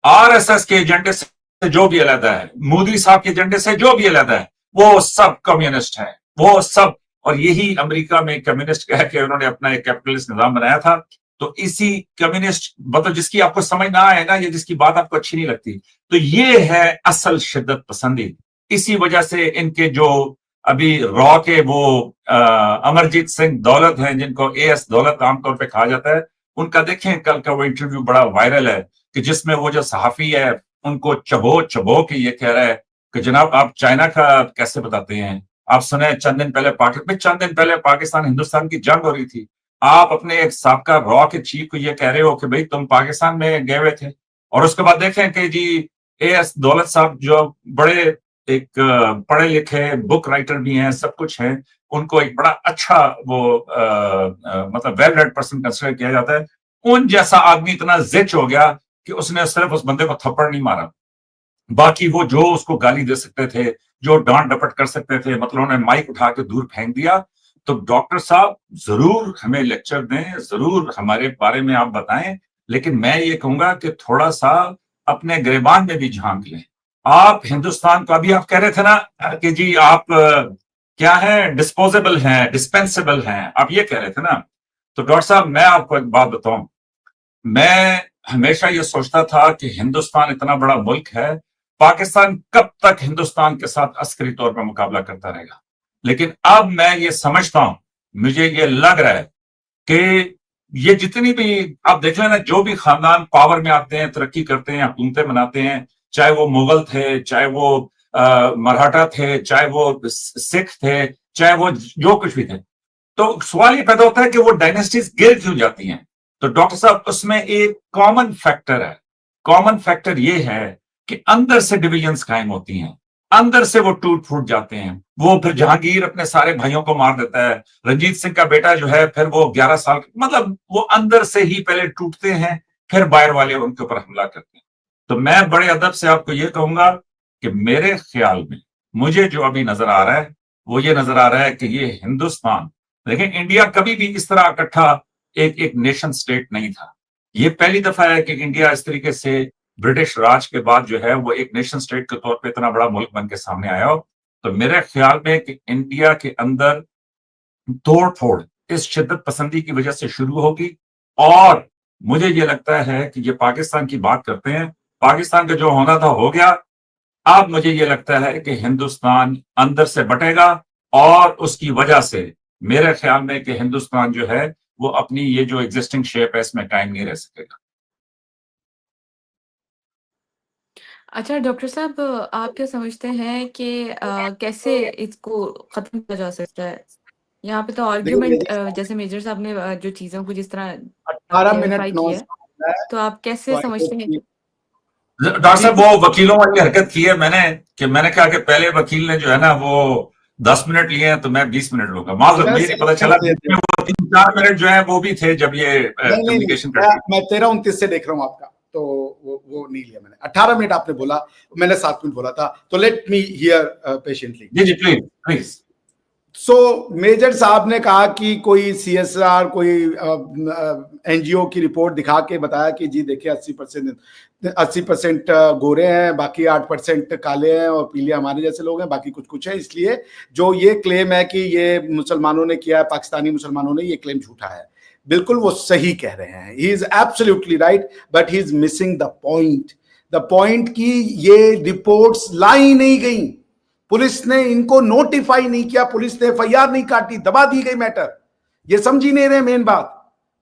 आरएसएस के एजेंडे से जो भी अलग है, मोदी साहब के एजेंडे से जो भी अलग है, वो सब कम्युनिस्ट हैं, वो सब। और यही अमेरिका में कम्युनिस्ट कह के उन्होंने अपना एक कैपिटलिस्ट निजाम बनाया था। तो इसी कम्युनिस्ट, मतलब जिसकी आपको समझ ना आए ना, या जिसकी बात आपको अच्छी नहीं लगती, तो ये है असल शिद्दत पसंदी। इसी वजह से इनके जो अभी रॉ के वो अमरजीत सिंह दौलत हैं, जिनको एएस दौलत आमतौर पे कहा जाता है, उनका देखें कल का वो इंटरव्यू बड़ा वायरल है, कि जिसमें वो जो सहाफी है उनको चबो चबो के ये कह रहा है कि जनाब आप चाइना का कैसे बताते हैं? आप सुने चंद दिन पहले पाकिस्तान हिंदुस्तान की जंग हो रही थी, आप अपने एक साबका रॉ के चीफ को ये कह रहे हो कि भाई तुम पाकिस्तान में गए हुए थे। और उसके बाद देखें कि जी एएस दौलत साहब जो बड़े एक पढ़े लिखे बुक राइटर भी हैं, सब कुछ है, उनको एक बड़ा अच्छा वो मतलब वेल रेड पर्सन कंसिडर किया जाता है। उन जैसा आदमी इतना जिच हो गया कि उसने सिर्फ उस बंदे को थप्पड़ नहीं मारा, बाकी वो जो उसको गाली दे सकते थे, जो डांट डपट कर सकते थे, मतलब उन्होंने माइक उठा के दूर फेंक दिया। तो डॉक्टर साहब जरूर हमें लेक्चर दें, जरूर हमारे बारे में आप बताएं, लेकिन मैं ये कहूंगा कि थोड़ा सा अपने गिरेबान में भी झांक लें। आप हिंदुस्तान को, अभी आप कह रहे थे ना कि जी आप क्या है, डिस्पोजेबल हैं, डिस्पेंसेबल हैं, आप ये कह रहे थे ना। तो डॉक्टर साहब मैं आपको एक बात बताऊं, मैं हमेशा ये सोचता था कि हिंदुस्तान इतना बड़ा मुल्क है, पाकिस्तान कब तक हिंदुस्तान के साथ अस्करी तौर पर मुकाबला करता रहेगा। लेकिन अब मैं ये समझता हूं, मुझे ये लग रहा है कि ये जितनी भी आप देख लेना, जो भी खानदान पावर में आते हैं, तरक्की करते हैं, हुकूमतें बनाते हैं, चाहे वो मुगल थे, चाहे वो मराठा थे, चाहे वो सिख थे, चाहे वो जो कुछ भी थे, तो सवाल ये पैदा होता है कि वो डायनेस्टीज गिर क्यों जाती हैं। तो डॉक्टर साहब उसमें एक कॉमन फैक्टर है, कॉमन फैक्टर ये है कि अंदर से डिविजन्स कायम होती हैं, अंदर से वो टूट फूट जाते हैं। वो फिर जहांगीर अपने सारे भाइयों को मार देता है, रंजीत सिंह का बेटा जो है फिर वो 11 साल, मतलब वो अंदर से ही पहले टूटते हैं, फिर बाहर वाले उनके ऊपर हमला करते हैं। तो मैं बड़े अदब से आपको ये कहूंगा कि मेरे ख्याल में मुझे जो अभी नजर आ रहा है वो ये नजर आ रहा है कि ये हिंदुस्तान, लेकिन इंडिया कभी भी इस तरह इकट्ठा एक नेशन स्टेट नहीं था। ये पहली दफा है कि इंडिया इस तरीके से ब्रिटिश राज के बाद जो है वो एक नेशन स्टेट के तौर पे इतना बड़ा मुल्क बन के सामने आया हो। तो मेरे ख्याल में कि इंडिया के अंदर तोड़ फोड़ इस शिद्दत पसंदी की वजह से शुरू होगी। और मुझे ये लगता है कि ये पाकिस्तान की बात करते हैं, पाकिस्तान का जो होना था हो गया। अब मुझे ये लगता है कि हिंदुस्तान अंदर से बटेगा, और उसकी वजह से मेरे ख्याल में कि हिंदुस्तान जो है वो अपनी ये जो एग्जिस्टिंग शेप है इसमें कायम नहीं रह सकेगा। अच्छा डॉक्टर साहब, आप क्या समझते हैं कि कैसे इसको खत्म किया जा सकता है? यहाँ पे तो देखिए आर्ग्यूमेंट, मेजर साहब, जैसे मेजर साहब ने जो चीजों को जिस तरह 18 मिनट क्लेरिफाई नॉन किया है, स्टॉप है। तो आप तो कैसे आई होप समझते हैं कि डॉक्टर जी साहब वो वकीलों वाली हरकत की है मैंने कहा कि पहले वकील ने जो है ना वो 10 मिनट लिए हैं तो मैं 20 मिनट लूंगा। माजूर, मैं मुझे नहीं पता 7 चला, मिनट दे बीच में दिया। वो 3-4 मिनट जो है वो भी थे जब ये नहीं, कम्युनिकेशन कट गई। मैं 13-29 से देख रहा हूँ आपका, तो वो नहीं लिया मैंने। 18 मिनट आपने बोला, मैंने 7 मिनट बोला था, तो लेट मी हियर पेशेंटली। जी जी प्लीज प्लीज। सो मेजर साहब ने कहा कि कोई सीएसआर, कोई एनजीओ की रिपोर्ट दिखा के बताया कि जी देखिए 80% गोरे हैं, बाकी 8% काले हैं और पीले हमारे जैसे लोग हैं, बाकी कुछ कुछ है। इसलिए जो ये क्लेम है कि ये मुसलमानों ने किया है, पाकिस्तानी मुसलमानों ने, ये क्लेम झूठा है। बिल्कुल वो सही कह रहे हैं, he is absolutely right, but he is missing the point. The point की ये रिपोर्ट्स लाई नहीं गई, पुलिस ने इनको नोटिफाई नहीं किया, पुलिस ने एफआईआर नहीं काटी, दबा दी गई मैटर। ये समझ ही नहीं रहे मेन बात।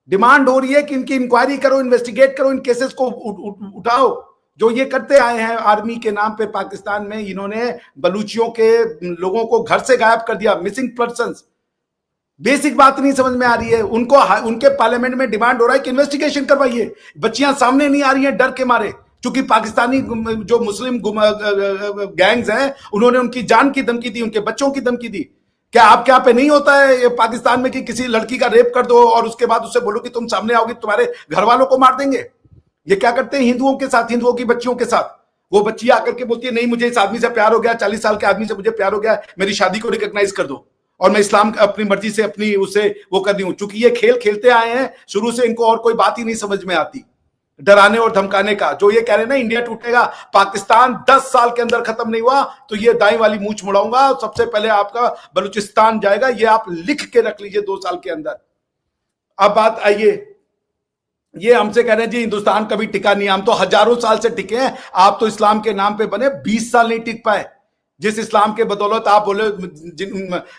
डिमांड हो रही है कि इनकी इंक्वायरी करो, इन्वेस्टिगेट करो, इन केसेस को उठाओ। जो ये करते आए हैं आर्मी के नाम पे पाकिस्तान में, इन्होंने बलूचियों के लोगों को घर से गायब कर दिया, मिसिंग पर्सन्स। बेसिक बात नहीं समझ में आ रही है उनको। उनके पार्लियामेंट में डिमांड हो रहा है कि इन्वेस्टिगेशन करवाइए। बच्चियां सामने नहीं आ रही हैं डर के मारे, क्योंकि पाकिस्तानी जो मुस्लिम गैंग्स हैं उन्होंने उनकी जान की धमकी दी, उनके बच्चों की धमकी दी। क्या आपके यहाँ पे नहीं होता है पाकिस्तान में कि किसी लड़की का रेप कर दो और उसके बाद उससे बोलो कि तुम सामने आओगे तुम्हारे घर वालों को मार देंगे? ये क्या करते हैं हिंदुओं के साथ, हिंदुओं की बच्चियों के साथ। वो बच्ची आकर के बोलती है नहीं मुझे इस आदमी से प्यार हो गया, 40 साल के आदमी से मुझे प्यार हो गया, मेरी शादी को रिकॉग्नाइज कर दो और मैं इस्लाम अपनी मर्जी से अपनी उसे वो कर दी हूं। चूंकि ये खेल खेलते आए हैं शुरू से, इनको और कोई बात ही नहीं समझ में आती। डराने और धमकाने का। जो ये कह रहे हैं ना इंडिया टूटेगा, पाकिस्तान 10 साल के अंदर खत्म नहीं हुआ तो ये दाई वाली मूंछ मुड़ाऊंगा, सबसे पहले आपका बलूचिस्तान जाएगा, ये आप लिख के रख लीजिए 2 साल के अंदर। अब बात आइए, ये हमसे कह रहे हैं जी हिंदुस्तान कभी टिका नहीं, हम तो हजारों साल से टिके हैं, आप तो इस्लाम के नाम पे बने 20 साल नहीं टिक पाए। जिस इस्लाम के बदौलत आप बोले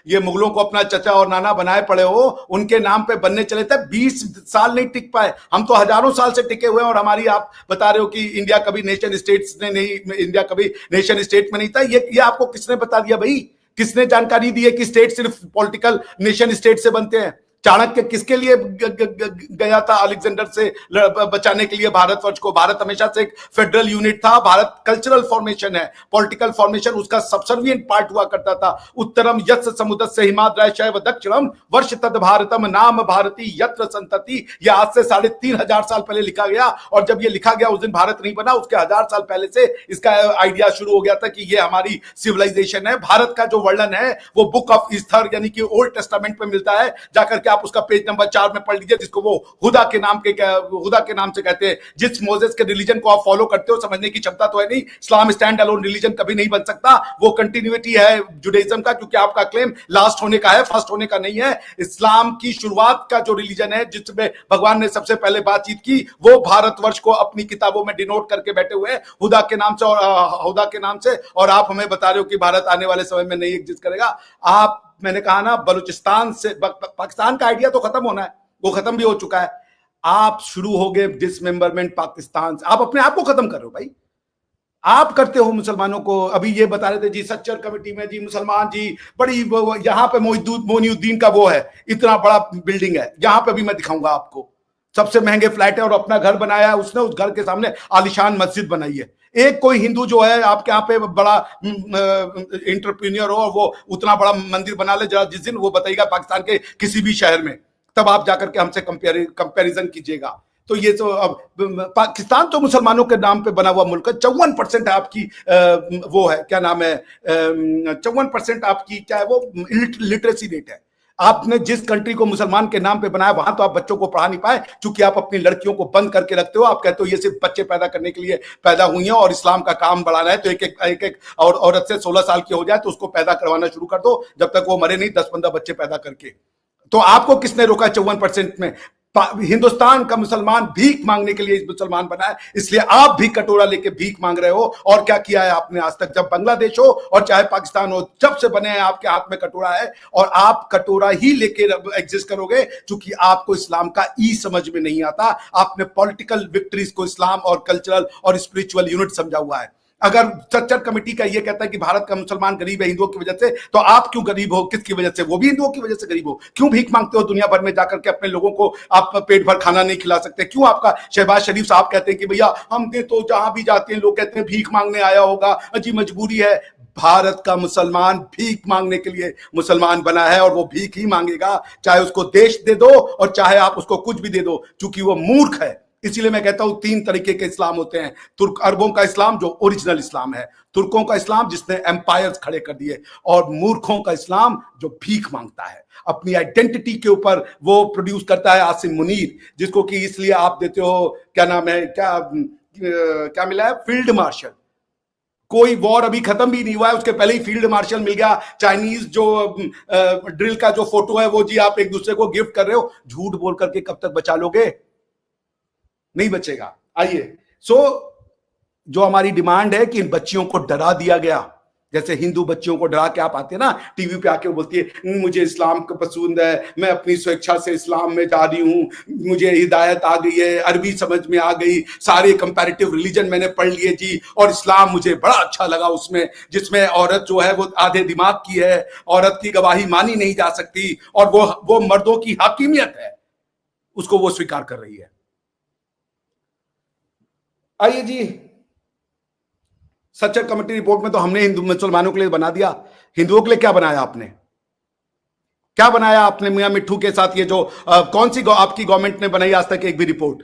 ये मुगलों को अपना चचा और नाना बनाए पड़े हो, उनके नाम पे बनने चले थे, 20 साल नहीं टिक पाए, हम तो हजारों साल से टिके हुए हैं। और हमारी आप बता रहे हो कि इंडिया कभी नेशन स्टेट्स ने नहीं, इंडिया कभी नेशन स्टेट में नहीं था, ये आपको किसने बता दिया भाई? किसने जानकारी दी है कि स्टेट सिर्फ पॉलिटिकल नेशन स्टेट से बनते हैं? चाणक्य किसके लिए गया था अलेक्जेंडर से बचाने के लिए भारतवर्ष को? भारत हमेशा से एक फेडरल यूनिट था, भारत कल्चरल फॉर्मेशन है, पॉलिटिकल फॉर्मेशन उसका सबसर्विएंट पार्ट हुआ करता था। उत्तरम यस्य समुद्रस्य हिमाद्रय शैव दक्षिणम वर्ष तद भारतम नाम भारती यत्र संतति। ये आज से 3500 साल पहले लिखा गया, और जब ये लिखा गया उस दिन भारत नहीं बना, उसके 1000 साल पहले से इसका आइडिया शुरू हो गया था कि ये हमारी सिविलाइजेशन है। भारत का जो वर्णन है वो बुक ऑफ ईस्थर यानी कि ओल्ड टेस्टामेंट में मिलता है, जाकर के आप उसका पेज नंबर 4 में पढ़ लीजिए, जिसको वो हुदा के नाम से कहते हैं। जिस मोजेस के रिलीजन को आप फॉलो करते हो, समझने की क्षमता तो है नहीं, इस्लाम स्टैंड अलोन रिलीजन कभी नहीं बन सकता, वो कंटिन्यूटी है जुडाइज्म का, क्योंकि आपका क्लेम लास्ट होने का है, फर्स्ट होने का नहीं है। इस्लाम की शुरुआत का जो रिलीजन है जिसमें भगवान ने सबसे पहले बातचीत की, वो भारतवर्ष को अपनी किताबों में डिनोट करके बैठे हुए हैं हुदा के नाम से, और हुदा के नाम से, और आप हमें बता रहे हो कि भारत आने वाले समय में नहीं एग्जिस्ट करेगा। आप, मैंने कहा ना, बलूचिस्तान से पाकिस्तान का आइडिया तो खत्म होना है, वो खत्म भी हो चुका है। आप शुरू हो गए डिसमेंबरमेंट पाकिस्तान से, आप अपने आप को खत्म कर रहे हो भाई, आप करते हो मुसलमानों को। अभी ये बता रहे थे जी सच्चर कमेटी में जी मुसलमान जी बड़ी, यहां पे मोइनुद्दीन का वो है, इतना बड़ा बिल्डिंग है, यहां पे भी मैं दिखाऊंगा आपको, सबसे महंगे फ्लैट है, और अपना घर बनाया है उसने, उस घर के सामने आलिशान मस्जिद बनाई है। एक कोई हिंदू जो है आपके यहाँ पे बड़ा इंटरप्रीनियर हो और वो उतना बड़ा मंदिर बना ले, जरा जिस दिन वो बताइएगा पाकिस्तान के किसी भी शहर में, तब आप जाकर के हमसे कंपैरिजन कीजिएगा। तो ये तो अब पाकिस्तान तो मुसलमानों के नाम पे बना हुआ मुल्क है। 54% आपकी वो है, क्या नाम है, 54% आपकी क्या है वो लिटरेसी रेट है। आपने जिस कंट्री को मुसलमान के नाम पे बनाया, वहां तो आप बच्चों को पढ़ा नहीं पाए, क्योंकि आप अपनी लड़कियों को बंद करके रखते हो। आप कहते हो ये सिर्फ बच्चे पैदा करने के लिए पैदा हुई हैं, और इस्लाम का काम बढ़ाना है, तो एक और औरत से 16 साल की हो जाए तो उसको पैदा करवाना शुरू कर दो, जब तक वो मरे नहीं 10-15 बच्चे पैदा करके। तो आपको किसने रोका 54% में? हिंदुस्तान का मुसलमान भीख मांगने के लिए इस मुसलमान बना है, इसलिए आप भी कटोरा लेके भीख मांग रहे हो। और क्या किया है आपने आज तक? जब बांग्लादेश हो और चाहे पाकिस्तान हो, जब से बने हैं आपके हाथ में कटोरा है, और आप कटोरा ही लेके एग्जिस्ट करोगे, क्योंकि आपको इस्लाम का ई समझ में नहीं आता। आपने पॉलिटिकल विक्ट्रीज को इस्लाम और कल्चरल और स्पिरिचुअल यूनिट समझा हुआ है। अगर स्ट्रक्चर कमेटी का ये कहता है कि भारत का मुसलमान गरीब है हिंदुओं की वजह से, तो आप क्यों गरीब हो? किसकी वजह से? वो भी हिंदुओं की वजह से गरीब हो। क्यों भीख मांगते हो दुनिया भर में जाकर के? अपने लोगों को आप पेट भर खाना नहीं खिला सकते? क्यों आपका शहबाज शरीफ साहब कहते हैं कि भैया हमने तो जहां भी जाते हैं लोग कहते हैं भीख मांगने आया होगा, अजी मजबूरी है। भारत का मुसलमान भीख मांगने के लिए मुसलमान बना है, और वो भीख ही मांगेगा, चाहे उसको देश दे दो और चाहे आप उसको कुछ भी दे दो, क्योंकि वो मूर्ख है। इसीलिए मैं कहता हूं 3 तरीके के इस्लाम होते हैं। तुर्क अरबों का इस्लाम जो ओरिजिनल इस्लाम है, तुर्कों का इस्लाम जिसने एम्पायर्स खड़े कर दिए, और मूर्खों का इस्लाम जो भीख मांगता है, अपनी आइडेंटिटी के ऊपर वो प्रोड्यूस करता है आसिम मुनीर, जिसको कि इसलिए आप देते हो, क्या नाम है, क्या मिला है, फील्ड मार्शल। कोई वॉर अभी खत्म भी नहीं हुआ है, उसके पहले ही फील्ड मार्शल मिल गया। चाइनीज जो ड्रिल का जो फोटो है वो जी आप एक दूसरे को गिफ्ट कर रहे हो, झूठ बोल करके कब तक बचा लोगे? नहीं बचेगा। आइए, जो हमारी डिमांड है कि इन बच्चियों को डरा दिया गया, जैसे हिंदू बच्चियों को डरा के आप आते हैं ना टीवी पे आके, बोलती है मुझे इस्लाम को पसंद है, मैं अपनी स्वेच्छा से इस्लाम में जा रही हूं, मुझे हिदायत आ गई है, अरबी समझ में आ गई, सारे कंपैरेटिव रिलीजन मैंने पढ़ लिए जी, और इस्लाम मुझे बड़ा अच्छा लगा उसमें, जिसमें औरत जो है वो आधे दिमाग की है, औरत की गवाही मानी नहीं जा सकती, और वो मर्दों की हाकिमियत है, उसको वो स्वीकार कर रही है। आइए जी, सच्चर कमेटी रिपोर्ट में तो हमने हिंदू मुसलमानों के लिए बना दिया, हिंदुओं के लिए क्या बनाया आपने? क्या बनाया आपने मियां मिट्ठू के साथ? ये जो कौन सी आपकी गवर्नमेंट ने बनाई आज तक एक भी रिपोर्ट?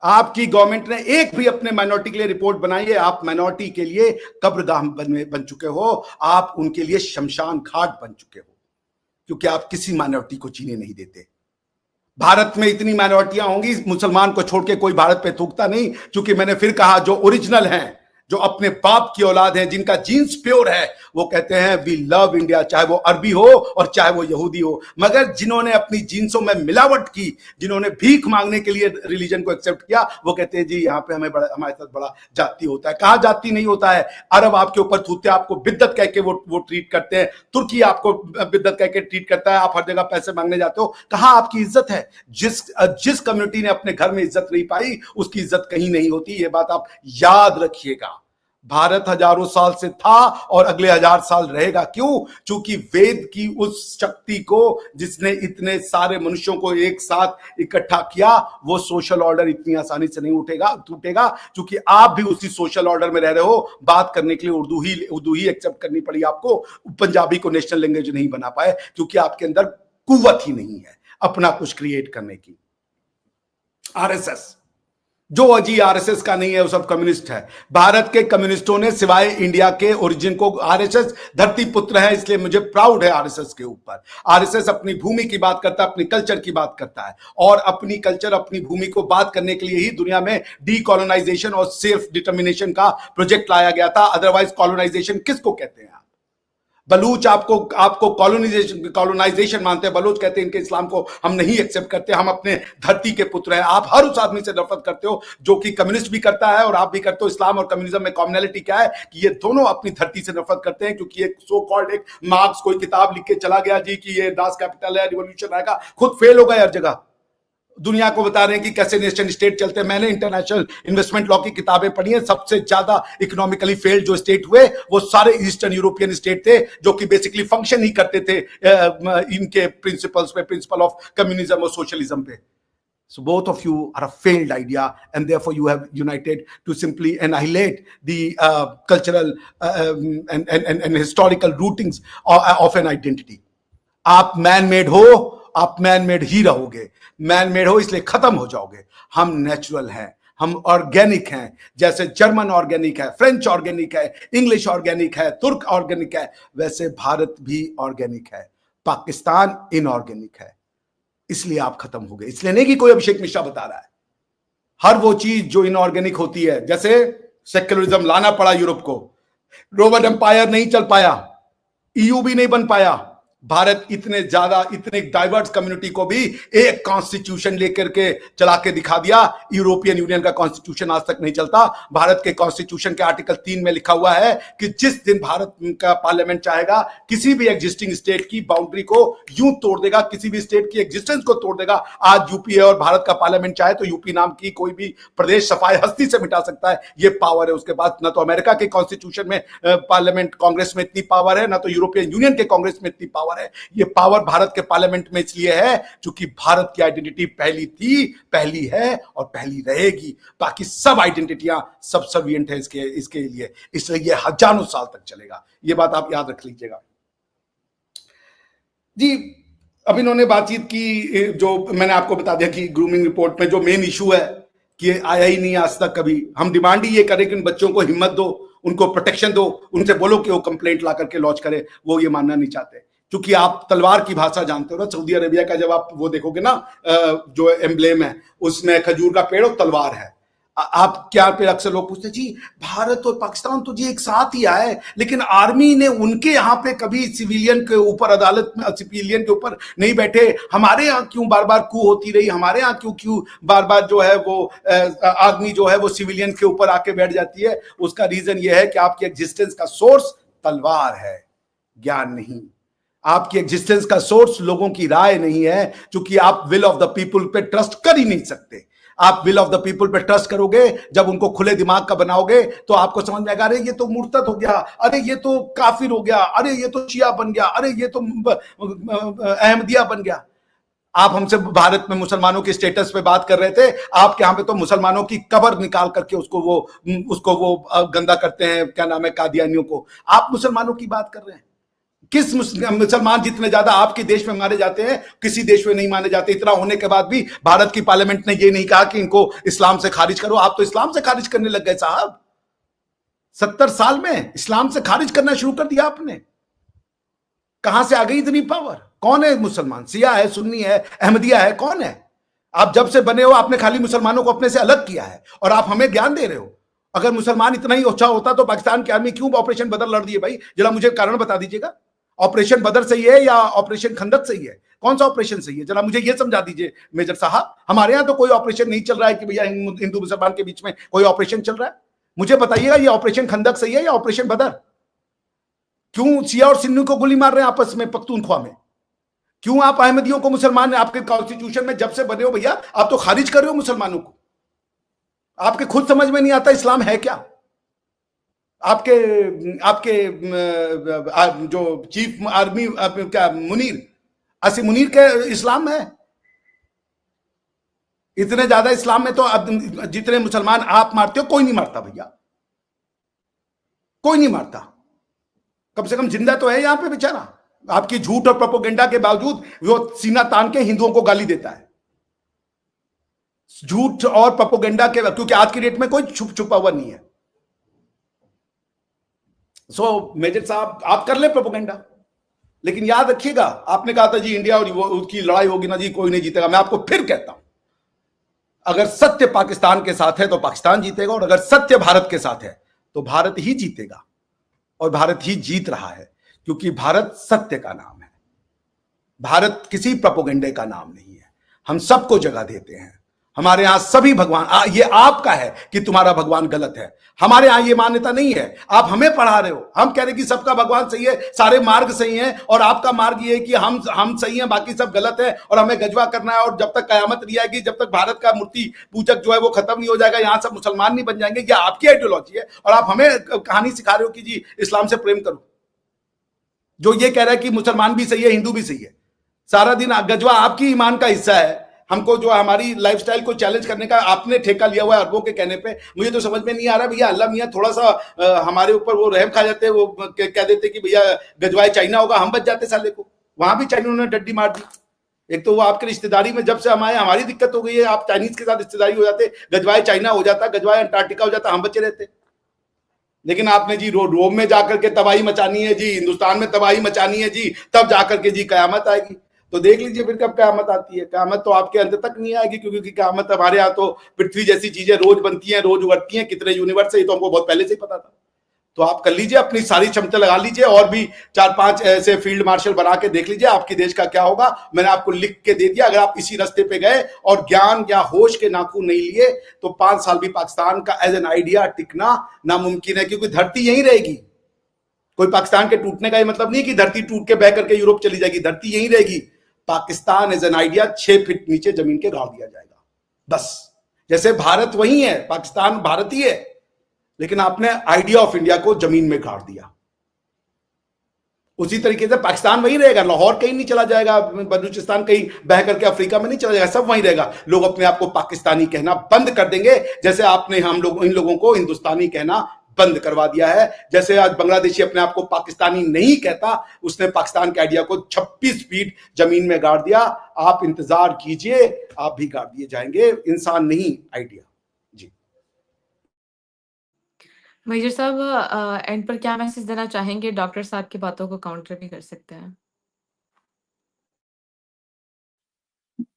आपकी गवर्नमेंट ने एक भी अपने माइनॉरिटी के लिए रिपोर्ट बनाई है? आप माइनॉरिटी के लिए कब्रगाह बन चुके हो, आप उनके लिए शमशान घाट बन चुके हो, क्योंकि आप किसी माइनॉरिटी को जीने नहीं देते। भारत में इतनी माइनॉरिटियां होंगी, मुसलमान को छोड़ के कोई भारत पे थूकता नहीं, क्योंकि मैंने फिर कहा जो ओरिजिनल हैं, जो अपने बाप की औलाद हैं, जिनका जीन्स प्योर है, वो कहते हैं वी लव इंडिया, चाहे वो अरबी हो और चाहे वो यहूदी हो। मगर जिन्होंने अपनी जीन्सों में मिलावट की, जिन्होंने भीख मांगने के लिए रिलीजन को एक्सेप्ट किया, वो कहते हैं जी यहाँ पे हमारे साथ बड़ा जाति होता है। कहां जाति नहीं होता है? अरब आपके ऊपर थूकते हैं, आपको बिद्दत कह के वो ट्रीट करते हैं, तुर्की आपको बिद्दत कह के ट्रीट करता है, आप हर जगह पैसे मांगने जाते हो। कहां आपकी इज्जत है? जिस कम्युनिटी ने अपने घर में इज्जत नहीं पाई, उसकी इज्जत कहीं नहीं होती। ये बात आप याद रखिएगा। भारत हजारों साल से था और अगले 1000 साल रहेगा। क्यों? क्योंकि वेद की उस शक्ति को, जिसने इतने सारे मनुष्यों को एक साथ इकट्ठा किया, वो सोशल ऑर्डर इतनी आसानी से नहीं टूटेगा। क्योंकि आप भी उसी सोशल ऑर्डर में रह रहे हो। बात करने के लिए उर्दू ही एक्सेप्ट करनी पड़ी आपको। पंजाबी को नेशनल लैंग्वेज नहीं बना पाए, क्योंकि आपके अंदर कुव्वत ही नहीं है अपना कुछ क्रिएट करने की। आरएसएस जो अजी आरएसएस का नहीं है, वो सब कम्युनिस्ट है। भारत के कम्युनिस्टों ने सिवाय इंडिया के ओरिजिन को, आरएसएस धरती पुत्र है, इसलिए मुझे प्राउड है आरएसएस के ऊपर। आरएसएस अपनी भूमि की बात करता है, अपनी कल्चर की बात करता है, और अपनी कल्चर, अपनी भूमि को बात करने के लिए ही दुनिया में डीकॉलोनाइजेशन और सेल्फ डिटर्मिनेशन का प्रोजेक्ट लाया गया था। अदरवाइज कॉलोनाइजेशन किसको कहते हैं? बलूच आपको कॉलोनाइजेशन मानते हैं। बलूच कहते हैं इनके इस्लाम को हम नहीं एक्सेप्ट करते, हम अपने धरती के पुत्र हैं। आप हर उस आदमी से नफरत करते हो जो कि कम्युनिस्ट भी करता है और आप भी करते हो। इस्लाम और कम्युनिज्म में कॉमनैलिटी क्या है कि ये दोनों अपनी धरती से नफरत करते हैं, क्योंकि एक सो कॉल्ड एक मार्क्स कोई किताब लिख के चला गया जी कि ये दास कैपिटल है, रिवॉल्यूशन आएगा, खुद फेल हो गए हर जगह। दुनिया को बता रहे हैं कि कैसे नेशन स्टेट चलते हैं। मैंने इंटरनेशनल इन्वेस्टमेंट लॉ की किताबें पढ़ी हैं। सबसे ज्यादा इकोनॉमिकली फेल्ड जो स्टेट हुए वो सारे ईस्टर्न यूरोपियन स्टेट थे, जो कि बेसिकली फंक्शन ही करते थे इनके प्रिंसिपल्स पे, प्रिंसिपल ऑफ कम्युनिज्म और सोशलिज्म पे। So both of you are a failed idea, and therefore you have united to simply annihilate the cultural and historical rootings of an identity. आप man made हो, आप man made ही रहोगे। Man made हो इसलिए खत्म हो जाओगे। हम नेचुरल हैं, हम ऑर्गेनिक हैं। जैसे जर्मन ऑर्गेनिक है, फ्रेंच ऑर्गेनिक है, इंग्लिश ऑर्गेनिक है, तुर्क ऑर्गेनिक है, वैसे भारत भी ऑर्गेनिक है। पाकिस्तान इनऑर्गेनिक है, इसलिए आप खत्म हो गए। इसलिए नहीं कि कोई अभिषेक मिश्रा बता रहा है। हर वो चीज जो इनऑर्गेनिक होती है, जैसे सेक्युलरिज्म लाना पड़ा यूरोप को, रोमन एम्पायर नहीं चल पाया, ईयू भी नहीं बन पाया। भारत इतने डाइवर्स कम्युनिटी को भी एक कॉन्स्टिट्यूशन लेकर के चला के दिखा दिया। यूरोपियन यूनियन का कॉन्स्टिट्यूशन आज तक नहीं चलता। भारत के कॉन्स्टिट्यूशन के आर्टिकल 3 में लिखा हुआ है कि जिस दिन भारत का पार्लियामेंट चाहेगा, किसी भी एग्जिस्टिंग स्टेट की बाउंड्री को यूं तोड़ देगा, किसी भी स्टेट की एग्जिस्टेंस को तोड़ देगा। आज यूपी है और भारत का पार्लियामेंट चाहे तो यूपी नाम की कोई भी प्रदेश सफाई हस्ती से मिटा सकता है। ये पावर है उसके पास। ना तो अमेरिका के कॉन्स्टिट्यूशन में पार्लियामेंट कांग्रेस में इतनी पावर है, ना तो यूरोपियन यूनियन के कांग्रेस में इतनी पावर है। ये पावर भारत के पार्लियामेंट में इसलिए है क्योंकि भारत की आइडेंटिटी पहली थी, पहली है और पहली रहेगी। बाकी सब आइडेंटिटियां सबसर्विएंट है इसके लिए, इसलिए ये हजारों साल तक चलेगा। ये बात आप याद रख लीजिएगा जी। अब इन्होंने बातचीत की, जो मैंने आपको बता दिया कि ग्रूमिंग रिपोर्ट में जो मेन इशू है कि आया ही नहीं आज तक कभी। हम डिमांड ही ये करें कि उन बच्चों को हिम्मत दो, उनको प्रोटेक्शन दो, उनसे बोलो कि वो कंप्लेंट ला करके लॉन्च करे। वो ये मानना नहीं चाहते, क्योंकि आप तलवार की भाषा जानते हो ना। सऊदी अरेबिया का जब आप वो देखोगे ना, जो एम्ब्लेम है उसमें खजूर का पेड़ और तलवार है। आप क्या पे अक्सर लोग पूछते जी भारत और पाकिस्तान तो जी एक साथ ही आए, लेकिन आर्मी ने उनके यहाँ पे कभी सिविलियन के ऊपर, अदालत में सिविलियन के ऊपर नहीं बैठे। हमारे यहाँ क्यों बार बार कू होती रही? हमारे यहाँ क्यों बार बार जो है वो आर्मी जो है वो सिविलियन के ऊपर आके बैठ जाती है? उसका रीजन ये है कि आपकी एग्जिस्टेंस का सोर्स तलवार है, ज्ञान नहीं। आपकी एग्जिस्टेंस का सोर्स लोगों की राय नहीं है, क्योंकि आप विल ऑफ द पीपल पे ट्रस्ट कर ही नहीं सकते। आप विल ऑफ द पीपल पे ट्रस्ट करोगे जब उनको खुले दिमाग का बनाओगे, तो आपको समझ में आएगा अरे ये तो मुर्तद हो गया, अरे ये तो काफिर हो गया, अरे ये तो शिया बन गया, अरे ये तो अहमदिया बन गया। आप हमसे भारत में मुसलमानों के स्टेटस पे बात कर रहे थे, आपके यहाँ पे तो मुसलमानों की कब्र निकाल करके उसको वो गंदा करते हैं, क्या नाम है, कादियानियों को। आप मुसलमानों की बात कर रहे हैं। किस मुसलमान जितने ज्यादा आपके देश में मारे जाते हैं, किसी देश में नहीं माने जाते। इतना होने के बाद भी भारत की पार्लियामेंट ने ये नहीं कहा कि इनको इस्लाम से खारिज करो। आप तो इस्लाम से खारिज करने लग गए साहब। 70 साल में इस्लाम से खारिज करना शुरू कर दिया आपने। कहां से आ गई इतनी पावर? कौन है मुसलमान? शिया है, सुन्नी है, अहमदिया है, कौन है? आप जब से बने हो आपने खाली मुसलमानों को अपने से अलग किया है और आप हमें ज्ञान दे रहे हो। अगर मुसलमान इतना ही अच्छा होता तो पाकिस्तान की आर्मी क्यों ऑपरेशन बदर लड़ दिए भाई? जरा मुझे कारण बता दीजिएगा। ऑपरेशन बदर सही है या ऑपरेशन खंदक सही है? कौन सा ऑपरेशन सही है? जरा मुझे ये समझा दीजिए मेजर साहब। हमारे यहाँ तो कोई ऑपरेशन नहीं चल रहा है कि भैया हिंदू मुसलमान के बीच में कोई ऑपरेशन चल रहा है। मुझे बताइएगा ये ऑपरेशन खंदक सही है या ऑपरेशन बदर? क्यों शिया और सुन्नी को गोली मार रहे हैं आपस में पख्तूनख्वा में? क्यों आप अहमदियों को मुसलमान, आपके कॉन्स्टिट्यूशन में जब से बने हो भैया आप तो खारिज कर रहे हो मुसलमानों को। आपके खुद समझ में नहीं आता इस्लाम है क्या। आपके आपके जो चीफ आर्मी क्या मुनीर, असी मुनीर के इस्लाम है। इतने ज्यादा इस्लाम में तो जितने मुसलमान आप मारते हो कोई नहीं मारता भैया, कोई नहीं मारता। कम से कम जिंदा तो है यहां पे बेचारा। आपकी झूठ और प्रोपोगेंडा के बावजूद वो सीना तान के हिंदुओं को गाली देता है। झूठ और प्रोपोगेंडा के, क्योंकि आज की डेट में कोई छुपा हुआ नहीं है। सो मेजर साहब आप कर ले प्रोपोगेंडा, लेकिन याद रखिएगा आपने कहा था जी इंडिया और उसकी लड़ाई होगी ना जी, कोई नहीं जीतेगा। मैं आपको फिर कहता हूं अगर सत्य पाकिस्तान के साथ है तो पाकिस्तान जीतेगा, और अगर सत्य भारत के साथ है तो भारत ही जीतेगा। और भारत ही जीत रहा है, क्योंकि भारत सत्य का नाम है। भारत किसी प्रोपोगेंडे का नाम नहीं है। हम सबको जगह देते हैं। हमारे यहां सभी भगवान, ये आपका है कि तुम्हारा भगवान गलत है। हमारे यहां ये मान्यता नहीं है। आप हमें पढ़ा रहे हो। हम कह रहे हैं कि सबका भगवान सही है, सारे मार्ग सही हैं, और आपका मार्ग ये है कि हम सही हैं, बाकी सब गलत है और हमें गजवा करना है। और जब तक कयामत नहीं आएगी, जब तक भारत का मूर्ति पूजक जो है वो खत्म नहीं हो जाएगा, यहां सब मुसलमान नहीं बन जाएंगे। ये आपकी आइडियोलॉजी है और आप हमें कहानी सिखा रहे हो कि जी इस्लाम से प्रेम करो, जो ये कह रहा है कि मुसलमान भी सही है हिंदू भी सही है। सारा दिन गजवा आपकी ईमान का हिस्सा है। हमको जो हमारी लाइफस्टाइल को चैलेंज करने का आपने ठेका लिया हुआ है अरबों के कहने पे। मुझे तो समझ में नहीं आ रहा भैया, अल्लाह मियां थोड़ा सा हमारे ऊपर वो रहम खा जाते हैं। वो कह देते कि भैया गजवाए चाइना होगा, हम बच जाते साले को। वहां भी चाइना ने डड्डी मार दी। एक तो वो आपके रिश्तेदारी में जब से हम आए हमारी दिक्कत हो गई है। आप चाइनीज के साथ रिश्तेदारी हो जाते, गजवाए चाइना हो जाता, गजवाए अंटार्कटिका हो जाता, हम बचे रहते। लेकिन आपने जी रोम में जाकर के तबाही मचानी है जी, हिंदुस्तान में तबाही मचानी है जी, तब जाकर के जी कयामत आएगी। तो देख लीजिए फिर कब कयामत आती है। कयामत तो आपके अंत तक नहीं आएगी, क्योंकि कयामत हमारे यहाँ तो पृथ्वी जैसी चीजें रोज बनती हैं, रोज उगड़ती हैं। कितने यूनिवर्स है ये तो हमको बहुत पहले से ही पता था। तो आप कर लीजिए, अपनी सारी क्षमता लगा लीजिए, और भी 4-5 ऐसे फील्ड मार्शल बना के देख लीजिए आपके देश का क्या होगा। मैंने आपको लिख के दे दिया। अगर आप इसी रास्ते पे गए और ज्ञान या होश के नाखून नहीं लिए तो 5 साल भी पाकिस्तान का एज एन आइडिया टिकना नामुमकिन है, क्योंकि धरती यहीं रहेगी। कोई पाकिस्तान के टूटने का ये मतलब नहीं कि धरती टूट के बह करके यूरोप चली जाएगी। धरती यहीं रहेगी। Pakistan as an idea 6 feet नीचे जमीन के गाड़ दिया जाएगा बस। जैसे भारत वही है, पाकिस्तान भारत ही है, लेकिन आपने आइडिया ऑफ इंडिया को जमीन में गाड़ दिया। उसी तरीके से पाकिस्तान वहीं रहेगा। लाहौर कहीं नहीं चला जाएगा, बलूचिस्तान कहीं बह करके अफ्रीका में नहीं चला जाएगा, सब वहीं रहेगा। लोग अपने आप को पाकिस्तानी कहना बंद कर देंगे, जैसे आपने हम लोग इन लोगों को हिंदुस्तानी कहना बंद करवा दिया है। जैसे आज बांग्लादेशी अपने आप को पाकिस्तानी नहीं कहता, उसने पाकिस्तान के आइडिया को 26 फीट जमीन में गाड़ दिया। आप इंतजार कीजिए, आप भी गाड़ दिए जाएंगे। इंसान नहीं आइडिया। जी मेजर साहब एंड पर क्या मैसेज देना चाहेंगे? डॉक्टर साहब की बातों को काउंटर भी कर सकते हैं।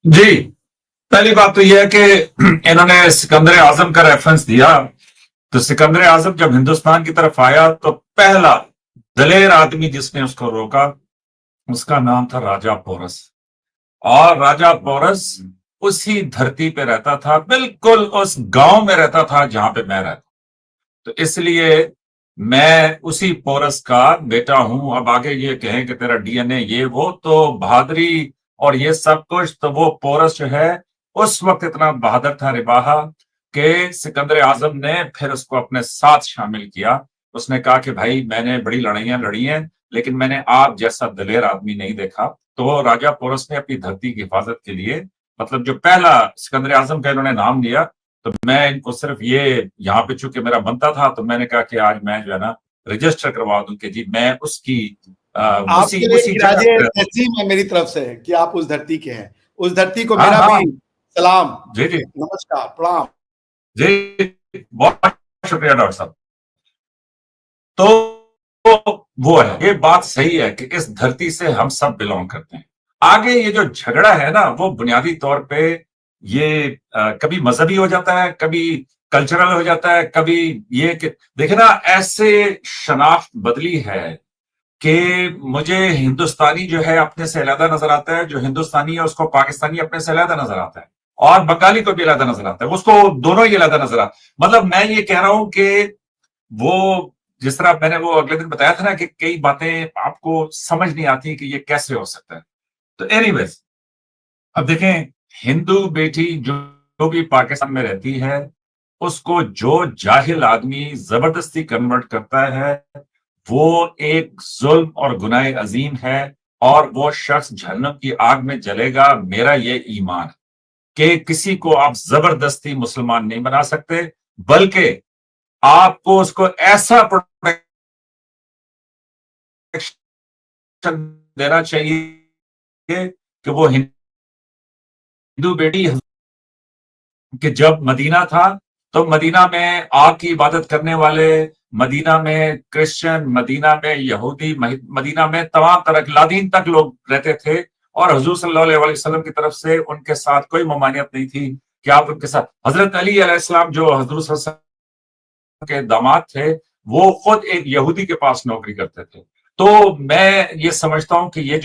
जी, पहली बात तो यह है कि इन्होंने सिकंदर आजम का रेफरेंस दिया। तो सिकंदर आजम जब हिंदुस्तान की तरफ आया तो पहला दलेर आदमी जिसने उसको रोका उसका नाम था राजा पोरस। और राजा पोरस उसी धरती पे रहता था, बिल्कुल उस गांव में रहता था जहां पे मैं रहता। तो इसलिए मैं उसी पोरस का बेटा हूं। अब आगे ये कहें कि तेरा डीएनए ये वो, तो बहादुरी और ये सब कुछ, तो वो पोरस जो है उस वक्त इतना बहादुर था रिबाहा कि सिकंदर आजम ने फिर उसको अपने साथ शामिल किया। उसने कहा कि भाई मैंने बड़ी लड़ाइयां लड़ी हैं, लेकिन मैंने आप जैसा दलेर आदमी नहीं देखा। तो राजा पोरस ने अपनी धरती की हिफाजत के लिए, मतलब जो पहला सिकंदर आजम का इन्होंने नाम लिया, तो मैं इनको सिर्फ ये यहाँ पे चूंकि मेरा बनता था तो मैंने कहा कि आज मैं जो है ना रजिस्टर करवा दूं कि जी मैं उसकी आपके लिए तस्लीम है मेरी तरफ से कि आप उस धरती के हैं। उस धरती को मेरा भी सलाम, जी जी, नमस्कार, प्रणाम जी। बहुत शुक्रिया डॉक्टर साहब। तो वो है, ये बात सही है कि इस धरती से हम सब बिलोंग करते हैं। आगे ये जो झगड़ा है ना, वो बुनियादी तौर पे ये कभी मजहबी हो जाता है, कभी कल्चरल हो जाता है, कभी ये कि देखे ना, ऐसे शनाख्त बदली है कि मुझे हिंदुस्तानी जो है अपने से अलग नजर आता है, जो हिंदुस्तानी है उसको पाकिस्तानी अपने से अलग नजर आता है, और बंगाली को भी अलग नजर आता है, उसको दोनों ही अलग नजर आता है। मतलब मैं ये कह रहा हूं कि वो जिस तरह मैंने वो अगले दिन बताया था ना कि कई बातें आपको समझ नहीं आती कि ये कैसे हो सकता है। तो एनीवेज, अब देखें, हिंदू बेटी जो भी पाकिस्तान में रहती है, उसको जो जाहिल आदमी जबरदस्ती कन्वर्ट करता है, वो एक जुल्म और गुनाह अजीम है, और वो शख्स जहन्नम की आग में जलेगा। मेरा ये ईमान है कि किसी को आप जबरदस्ती मुसलमान नहीं बना सकते, बल्कि आपको उसको ऐसा प्रोटेक्शन देना चाहिए कि वो हिंदू बेटी, कि जब मदीना था तो मदीना में आग की इबादत करने वाले, मदीना में क्रिश्चियन, मदीना में यहूदी, मदीना में तमाम तरह के लादीन तक लोग रहते थे, और हुजूर सल्लल्लाहु अलैहि वसल्लम की तरफ से उनके साथ कोई ममानियत नहीं थी कि आप उनके साथ। हजरत अली अलैहिस्सलाम जो हजूर सल्लल्लाहु अलैहि वसल्लम के दामाद थे, वो खुद एक यहूदी के पास नौकरी करते थे। तो मैं ये समझता हूं कि ये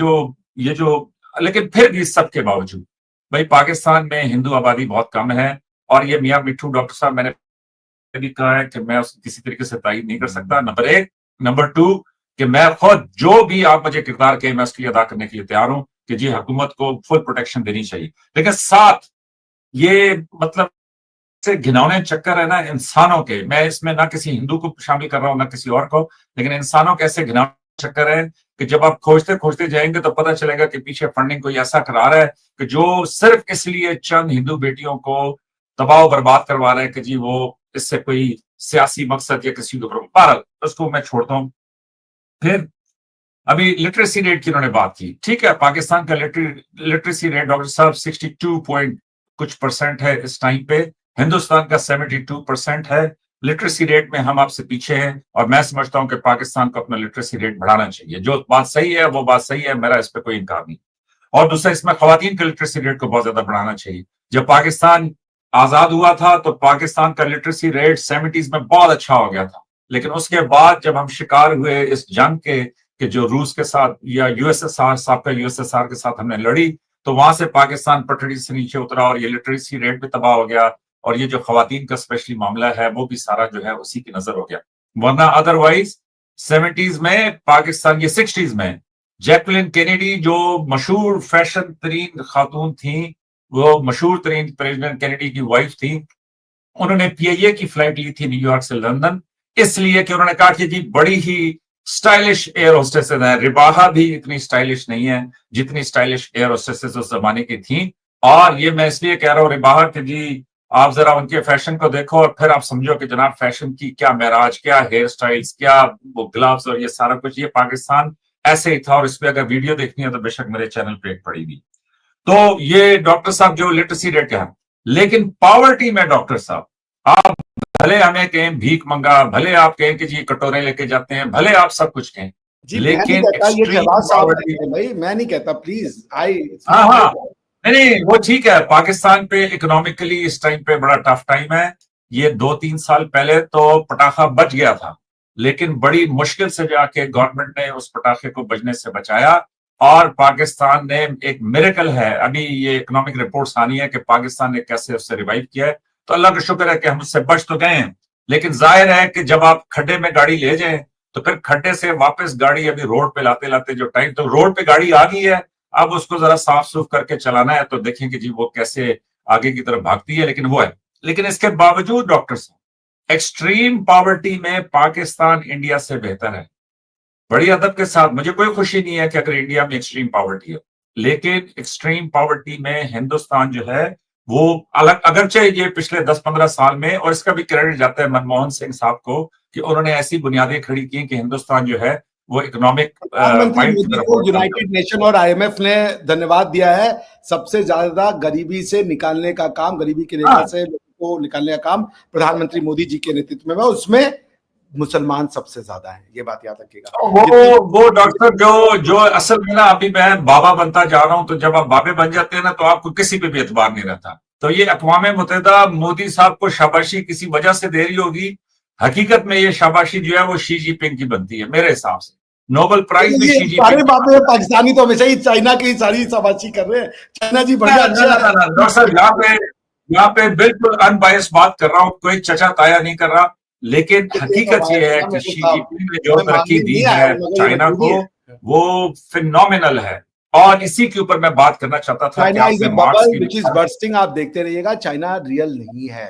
जो लेकिन फिर भी सबके बावजूद भाई पाकिस्तान में हिंदू आबादी बहुत कम है, और ये मियां मिट्ठू डॉक्टर साहब, मैंने भी कहा है कि मैं उसकी किसी तरीके से तायीद नहीं कर सकता, नंबर एक। नंबर टू, कि मैं खुद जो भी आप मुझे किरदार के, मैं उसके लिए अदा करने के लिए तैयार हूं कि जी हुकूमत को फुल प्रोटेक्शन देनी चाहिए। लेकिन साथ ये मतलब से घिनौने चक्कर है ना इंसानों के, मैं इसमें ना किसी हिंदू को शामिल कर रहा हूं ना किसी और को, लेकिन इंसानों के ऐसे घिनौने चक्कर है कि जब आप खोजते खोजते जाएंगे तो पता चलेगा कि पीछे फंडिंग कोई ऐसा करा रहा है कि जो सिर्फ इसलिए चंद हिंदू बेटियों को तबाह बर्बाद करवा रहे हैं कि जी वो इससे कोई सियासी मकसद या किसी के ऊपर। बहरहाल उसको मैं छोड़ता हूं। फिर अभी लिटरेसी रेट की उन्होंने बात की, ठीक है, पाकिस्तान का लिटरेसी रेट डॉक्टर साहब 62 पॉइंट कुछ परसेंट है इस टाइम पे, हिंदुस्तान का 72% है। लिटरेसी रेट में हम आपसे पीछे हैं, और मैं समझता हूं कि पाकिस्तान को अपना लिटरेसी रेट बढ़ाना चाहिए। जो बात सही है वो बात सही है, मेरा इस पर कोई इनकार नहीं। और दूसरा, इसमें खवातीन के लिटरेसी रेट को बहुत ज्यादा बढ़ाना चाहिए। जब पाकिस्तान आजाद हुआ था तो पाकिस्तान का लिटरेसी रेट 70s में बहुत अच्छा हो गया था, लेकिन उसके बाद जब हम शिकार हुए इस जंग के कि जो रूस के साथ या यूएसएसआर, साबका यूएसएसआर के साथ हमने लड़ी, तो वहां से पाकिस्तान पटड़ी से नीचे उतरा, और ये लिटरेसी रेट भी तबाह हो गया, और ये जो खवातीन का स्पेशली मामला है वो भी सारा जो है उसी की नजर हो गया। वरना अदरवाइज 70s में पाकिस्तान, ये 60s में जैकलिन केनेडी जो मशहूर फैशन तरीन खातून थी, वो मशहूर तरीन प्रेसिडेंट केनेडी की वाइफ थी, उन्होंने पीआईए की फ्लाइट ली थी न्यूयॉर्क से लंदन, इसलिए कि उन्होंने कहा कि जी बड़ी ही स्टाइलिश एयर होस्टेसेस हैं, रिबाहा भी इतनी स्टाइलिश नहीं है जितनी स्टाइलिश एयर होस्टेसेस उस जमाने की थी। और ये मैं इसलिए कह रहा हूँ रिबाहा कि जी आप जरा उनके फैशन को देखो, और फिर आप समझो कि जनाब फैशन की क्या महराज, क्या हेयर स्टाइल्स, क्या वो ग्लव्स और ये सारा कुछ, ये पाकिस्तान ऐसे ही था। और इस पर अगर वीडियो देखनी है तो बेशक मेरे चैनल पे एक पड़ी हुई। तो ये डॉक्टर साहब जो लिटरेसी रेट है, लेकिन पॉवर्टी में डॉक्टर साहब, आप भले हमें कहें भीख मंगा, भले आप कहें कि जी कटोरे लेके जाते हैं, भले आप सब कुछ कहें, जी मैं नहीं लेकिन कहता, ये एक्सट्रीम शहबाज साहब पॉवर्टी, कहते हैं भाई, मैं नहीं कहता, प्लीज आई। हाँ हाँ, नहीं वो ठीक है, पाकिस्तान पे इकोनॉमिकली इस टाइम पे बड़ा टफ टाइम है। ये 2-3 साल पहले तो पटाखा बच गया था, लेकिन बड़ी मुश्किल से जाके गवर्नमेंट ने उस पटाखे को बजने से बचाया, और पाकिस्तान ने एक मिरेकल है, अभी ये इकोनॉमिक रिपोर्ट्स आनी है कि पाकिस्तान ने कैसे उससे रिवाइव किया है। तो अल्लाह का शुक्र है कि हम उससे बच तो गए हैं, लेकिन जाहिर है कि जब आप खड्डे में गाड़ी ले जाएं तो फिर खड्डे से वापस गाड़ी अभी रोड पे लाते लाते जो टाइम, तो रोड पे गाड़ी आ गई है, अब उसको जरा साफ सुफ करके चलाना है, तो देखें कि जी वो कैसे आगे की तरफ भागती है। लेकिन वो है, लेकिन इसके बावजूद डॉक्टर साहब एक्सट्रीम पॉवर्टी में पाकिस्तान इंडिया से बेहतर है। बड़ी अदब के साथ, मुझे कोई खुशी नहीं है कि अगर इंडिया में एक्सट्रीम पॉवर्टी है, लेकिन एक्सट्रीम पॉवर्टी में हिंदुस्तान जो है वो अलग, अगरचे ये पिछले 10-15 साल में, और इसका भी क्रेडिट जाता है मनमोहन सिंह साहब को कि उन्होंने ऐसी बुनियादें खड़ी की कि हिंदुस्तान जो है वो इकोनॉमिक प्रधानमंत्री पॉइंट की मोदी तरफ को बढ़ गया। यूनाइटेड नेशन और आईएमएफ ने धन्यवाद दिया है। सबसे ज्यादा गरीबी से निकालने का काम, गरीबी की रेखा हाँ, से लोगों को निकालने का काम प्रधानमंत्री मोदी जी के नेतृत्व में हुआ, उसमें मुसलमान सबसे ज्यादा है, ये बात याद रखिएगा। वो डॉक्टर जो असल में ना, अभी मैं बाबा बनता जा रहा हूं, तो जब आप बाबे बन जाते हैं ना तो आपको किसी पे भी एतबार नहीं रहता। तो ये अक़वाम मुत्तहिदा मोदी साहब को शाबाशी किसी वजह से दे रही होगी। हकीकत में ये शाबाशी जो है वो शी जिनपिंग की बनती है मेरे हिसाब से। नोबेल प्राइज भी शी सारे जिनपिंग। बातें पाकिस्तानी तो हमेशा ही चाइना की सारी शाबाशी कर रहे हैं। चाइना जी बढ़िया अच्छा है। डॉक्टर साहब यहाँ पे बिल्कुल अनबायस बात कर रहा हूँ, कोई चचा ताया नहीं कर रहा, लेकिन हकीकत ये है कि शी जिनपिंग ने जो तरक्की दी है चाइना को वो फिनोमिनल है। और इसी के ऊपर मैं बात करना चाहता था कि चाइना इज आपने अ मार्क्स बबल की व्हिच इज बर्स्टिंग। आप देखते रहिएगा, चाइना रियल नहीं है,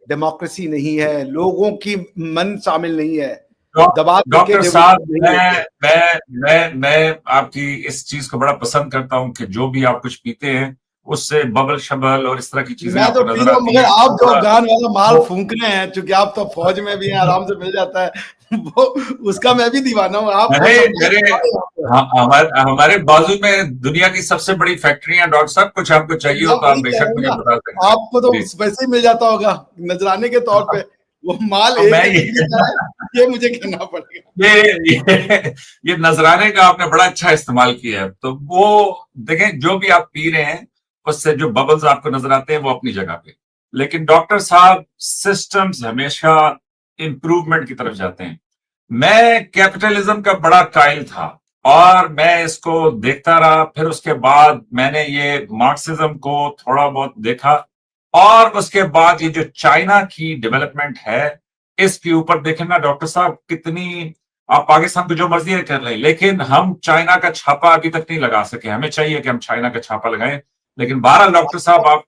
डेमोक्रेसी नहीं है, लोगों की मन शामिल नहीं है, दबा के डॉक्टर साहब नहीं होते। मैं आपकी इस चीज को बड़ा पसंद करता हूं कि जो भी आप कुछ पीते हैं उससे बबल शबल और इस तरह की चीजें मैं तो आपको पी नजर रहा हूं, आती मगर हैं। आप जो अफगान वाला माल फूंक रहे हैं, चूंकि आप तो फौज में भी हैं, आराम से मिल जाता है वो, उसका मैं भी दीवाना हूँ। आप अरे मेरे हमारे बाजू में दुनिया की सबसे बड़ी फैक्ट्री है डॉक्टर साहब, कुछ आपको चाहिए हो तो आप बेशक मुझे बता सकते हैं। आपको तो वैसे ही मिल जाता होगा नजराने के तौर पे, वो माल तो एक मैं ये मुझे कहना पड़ेगा। ये नजराने का आपने बड़ा अच्छा इस्तेमाल किया है। तो वो देखें, जो भी आप पी रहे हैं उससे जो बबल्स आपको नजर आते हैं वो अपनी जगह पे, लेकिन डॉक्टर साहब सिस्टम्स हमेशा इंप्रूवमेंट की तरफ जाते हैं। मैं कैपिटलिज्म का बड़ा कायल था और मैं इसको देखता रहा। फिर उसके बाद मैंने ये मार्क्सिज्म को थोड़ा बहुत देखा और उसके बाद ये जो चाइना की डेवलपमेंट है इसके ऊपर देखें ना डॉक्टर साहब, कितनी आप पाकिस्तान को जो मर्जी है कर रहे हैं, लेकिन हम चाइना का छापा अभी तक नहीं लगा सके। हमें चाहिए कि हम चाइना का छापा लगाएं, लेकिन 12 डॉक्टर साहब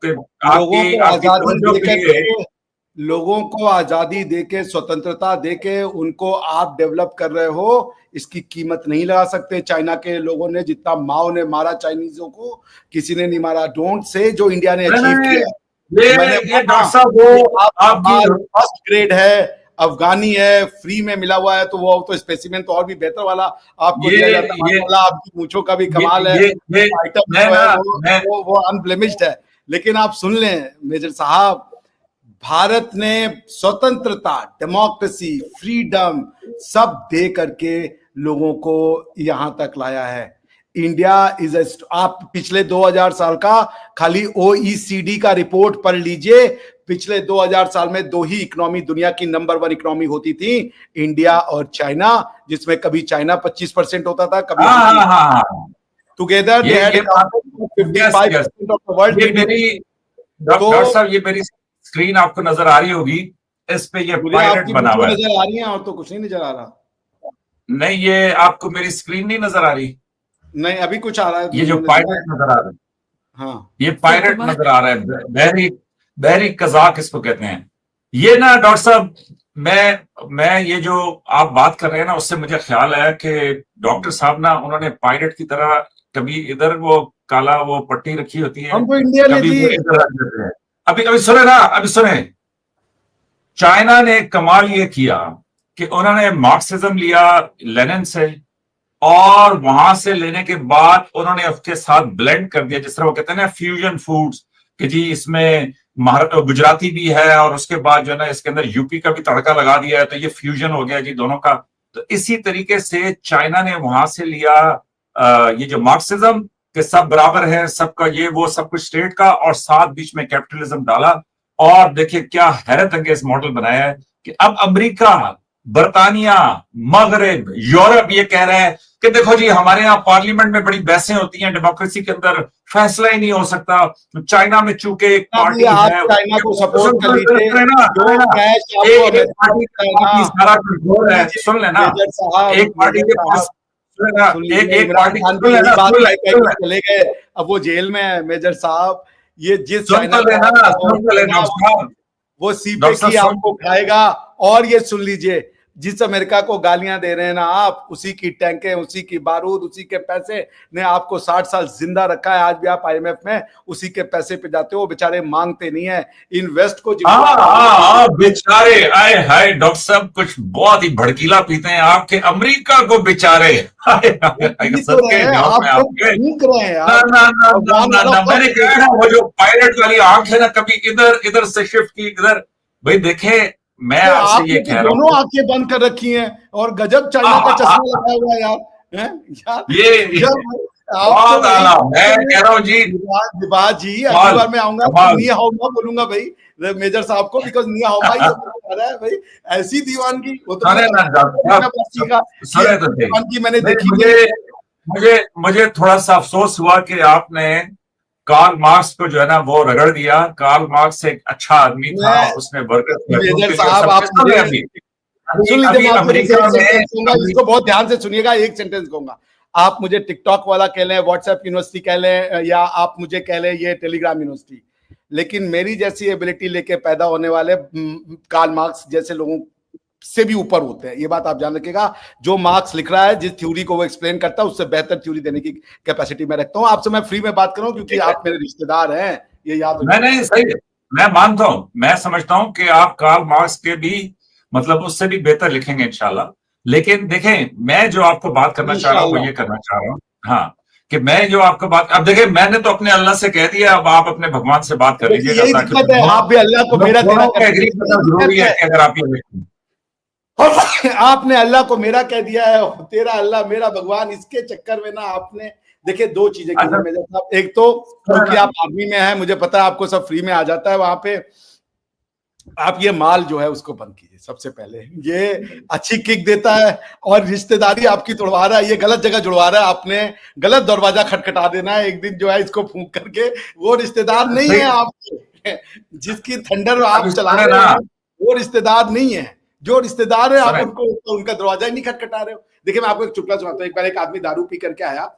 लोगों को आजादी देके, स्वतंत्रता देके उनको आप डेवलप कर रहे हो, इसकी कीमत नहीं लगा सकते। चाइना के लोगों ने जितना माओ ने मारा चाइनीजों को, किसी ने नहीं मारा। डोंट से जो इंडिया ने अचीव किया। ये डॉक्टर साहब वो आपकी फर्स्ट ग्रेड है, अफगानी है, फ्री में मिला हुआ है, तो वो तो स्पेसिमेन तो और भी बेहतर वाला आपको दिया जाता है। माशाल्लाह आपकी मूंछों का भी कमाल है, आइटम जो है वो अनब्लेमिश्ड है। लेकिन आप सुन लें मेजर साहब, भारत ने स्वतंत्रता, डेमोक्रेसी, फ्रीडम सब दे करके लोगों को यहां तक लाया है। इंडिया इज आप पिछले 2000 साल का खाली ओईसीडी का रिपोर्ट पढ़ लीजिए। पिछले 2000 साल में दो ही इकोनॉमी दुनिया की नंबर 1 इकोनॉमी होती थी, इंडिया और चाइना, जिसमें कभी चाइना 25% होता था, कभी together they had 55% of the world. Doctor साहब ये मेरी स्क्रीन आपको नजर आ रही होगी, इस पे ये पायलट बना हुआ है। नजर आ रही है और तो कुछ नहीं नजर आ रहा। नहीं, ये आपको मेरी स्क्रीन नहीं नजर आ रही? नहीं, अभी कुछ आ रहा है। ये जो पायलट नजर आ रहा है, हाँ ये पायलट नजर आ रहा है, बहरी कजाक इसको कहते हैं। ये ना डॉक्टर साहब, मैं ये जो आप बात कर रहे हैं ना, उससे मुझे ख्याल है कि डॉक्टर साहब ना, उन्होंने पायलट की तरह कभी इधर वो काला वो पट्टी रखी होती है, हमको इंडिया कभी वो इधर रख देते हैं। अभी सुने ना, अभी सुने, चाइना ने कमाल ये किया कि उन्होंने मार्क्सिज्म लिया लेनिन से, और वहां से लेने के बाद उन्होंने उसके साथ ब्लेंड कर दिया, जिस तरह वो कहते हैं ना फ्यूजन फूड्स, कि जी इसमें गुजराती भी है और उसके बाद जो है ना इसके अंदर यूपी का भी तड़का लगा दिया है, तो ये फ्यूजन हो गया जी दोनों का। तो इसी तरीके से चाइना ने वहां से लिया ये जो मार्क्सिज्म के सब बराबर है, सबका ये वो सब कुछ स्टेट का, और साथ बीच में कैपिटलिज्म डाला। और देखिए क्या हैरत अंगेज मॉडल बनाया है कि अब अमेरिका, बर्तानिया, मगरब, यूरोप ये कह रहे हैं कि देखो जी हमारे यहाँ पार्लियामेंट में बड़ी बहसें होती हैं, डेमोक्रेसी के अंदर फैसला ही नहीं हो सकता। चाइना में चूंकि एक पार्टी है, चाइना को सपोर्ट कर लीजिए, सारा कंट्रोल है। सुन लेना, एक पार्टी के पास एक पार्टी चले गए, अब वो जेल में है मेजर साहब। ये जिस चाइना वो सीपे की आपको खाएगा। और ये सुन लीजिए, जिस अमेरिका को गालियां दे रहे हैं ना आप, उसी की टैंकें, उसी की बारूद, उसी के पैसे ने आपको 60 साल जिंदा रखा है। आज भी आप आईएमएफ में उसी के पैसे पे जाते हो, बेचारे मांगते नहीं है। इन्वेस्ट को बेचारे, आए हाय डॉक्टर साहब कुछ बहुत ही भड़कीला पीते हैं आपके, अमेरिका को बेचारे मैंने कहा वो जो पायलट वाली आंख है ना, कभी इधर इधर से शिफ्ट की इधर। भाई देखे, मैं आपसे ये कह रहा हूँ, दोनों आंखें बंद कर रखी हैं और गजब चाइना का चश्मा लगाया हुआ है यार। आप तो बहुत आला, मैं कह रहा हूँ जी, निभा जी, अगली कमाल बार मैं आऊंगा तो कमाल। नी हाउ मा बोलूंगा भाई मेजर साहब को, बिकॉज नी हाउ मा ही सब कुछ आ रहा है भाई। ऐसी दीवानगी, वो तो सुने ना मैंने साहब, कि सुने तो ऐसी थे। दीवानगी मैंने नहीं, देखी नहीं मुझे है। मुझे मुझे थोड़ा सा अफसोस हुआ कि आपने कार्ल मार्क्स को जो है ना वो रगड़ दिया। कार्ल मार्क्स एक अच्छा आदमी था, मैं उसने वर्कर्स महसूस मेजर के लिए और साहब, सब आप कुछ सुन मुझे रहे अभी अभी सुन लीजिए, अभी मैं आपको बस अमेरिका एक सेंटेंस कहूंगा, में इसको बहुत ध्यान से सुनिएगा, एक सेंटेंस कहूंगा। आप मुझे टिकटॉक वाला कह लें, व्हाट्सएप यूनिवर्सिटी कह लें, या आप मुझे कह लें ये टेलीग्राम यूनिवर्सिटी, लेकिन मेरी जैसी एबिलिटी लेके पैदा होने वाले कार्ल मार्क्स जैसे लोगों से भी ऊपर होते हैं, ये बात आप जान रखिएगा। जो मार्क्स लिख रहा है, जिस थ्योरी को वो एक्सप्लेन करता है, उससे बेहतर थ्योरी देने की कैपेसिटी मैं रखता हूँ। आपसे मैं फ्री में बात कर रहा हूँ क्योंकि आप मेरे रिश्तेदार हैं, ये याद मैं रखिएगा। नहीं सही है, मैं मानता हूं, मैं समझता हूं कि आप कार्ल मार्क्स के भी मतलब उससे भी बेहतर लिखेंगे इंशाल्लाह। लेकिन देखें, मैं जो आपको बात करना चाह रहा हूं वो इंशाल्लाह। ये करना चाह रहा हूं, हाँ, कि मैं जो आपको बात, अब देखिए मैंने तो अपने अल्लाह से कह दिया, अब आप अपने भगवान से बात कर देखिए लीजिएगा, यही ताकि दिक्कत है, आप भी अल्लाह को मेरा तेरा दोनों कर को एग्री दीजिए, करना यही जरूरी दिक्कत है है। कि अगर आप ये देखें। आपने अल्लाह को मेरा कह दिया है, तेरा अल्लाह मेरा भगवान, इसके चक्कर में ना आपने देखिए दो चीजें की हैं अच्छा, मेजर साहब। एक तो क्योंकि आप आर्मी में हैं, मुझे पता है आपको सब फ्री में आ जाता है वहां पे, आप ये माल जो है उसको बंद कीजिए सबसे पहले। ये अच्छी किक देता है, और रिश्तेदारी आपकी तोड़वा रहा है, ये गलत जगह जुड़वा रहा है, आपने गलत दरवाजा खटखटा देना है एक दिन जो है इसको फूंक करके। वो रिश्तेदार नहीं है सही, आपके, जिसकी थंडर अब आप इस चला सुने रहे ना, हैं, वो रिश्तेदार नहीं है। जो रिश्तेदार है आप सुने, उनको उनका दरवाजा ही नहीं खटखटा रहे हो। देखिए मैं आपको एक चुटकुला सुनाता हूँ। एक बार एक आदमी दारू पी करके आया,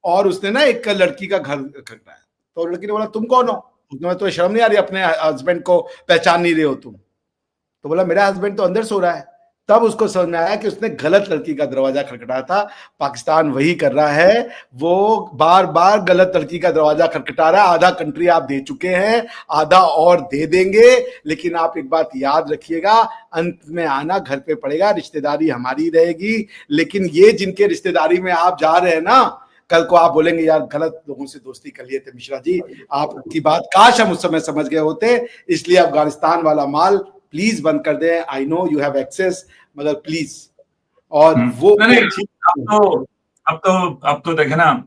और उसने ना एक लड़की का घर खटखटाया, तो लड़की ने बोला तुम कौन हो? उसने बोला तुम्हें शर्म नहीं आ रही, अपने हस्बैंड को पहचान नहीं रहे हो तुम? तो बोला मेरा हस्बैंड तो अंदर सो रहा है। तब उसको समझ में आया कि उसने गलत लड़की का दरवाजा खटखटाया था। पाकिस्तान वही कर रहा है, वो बार बार गलत लड़की का दरवाजा खटखटा रहा है। आधा कंट्री आप दे चुके हैं, आधा और दे देंगे, लेकिन आप एक बात याद रखिएगा, अंत में आना घर पे पड़ेगा, रिश्तेदारी हमारी रहेगी। लेकिन ये जिनके रिश्तेदारी में आप जा रहे हैं ना, कल को आप बोलेंगे यार गलत लोगों से दोस्ती कर लिए थे मिश्रा जी, आपकी बात काश हम उस समय समझ गए होते। इसलिए अफगानिस्तान वाला माल प्लीज बंद कर दें। I know you have access, मगर प्लीज। और वो नहीं नहीं, अब तो देखे ना,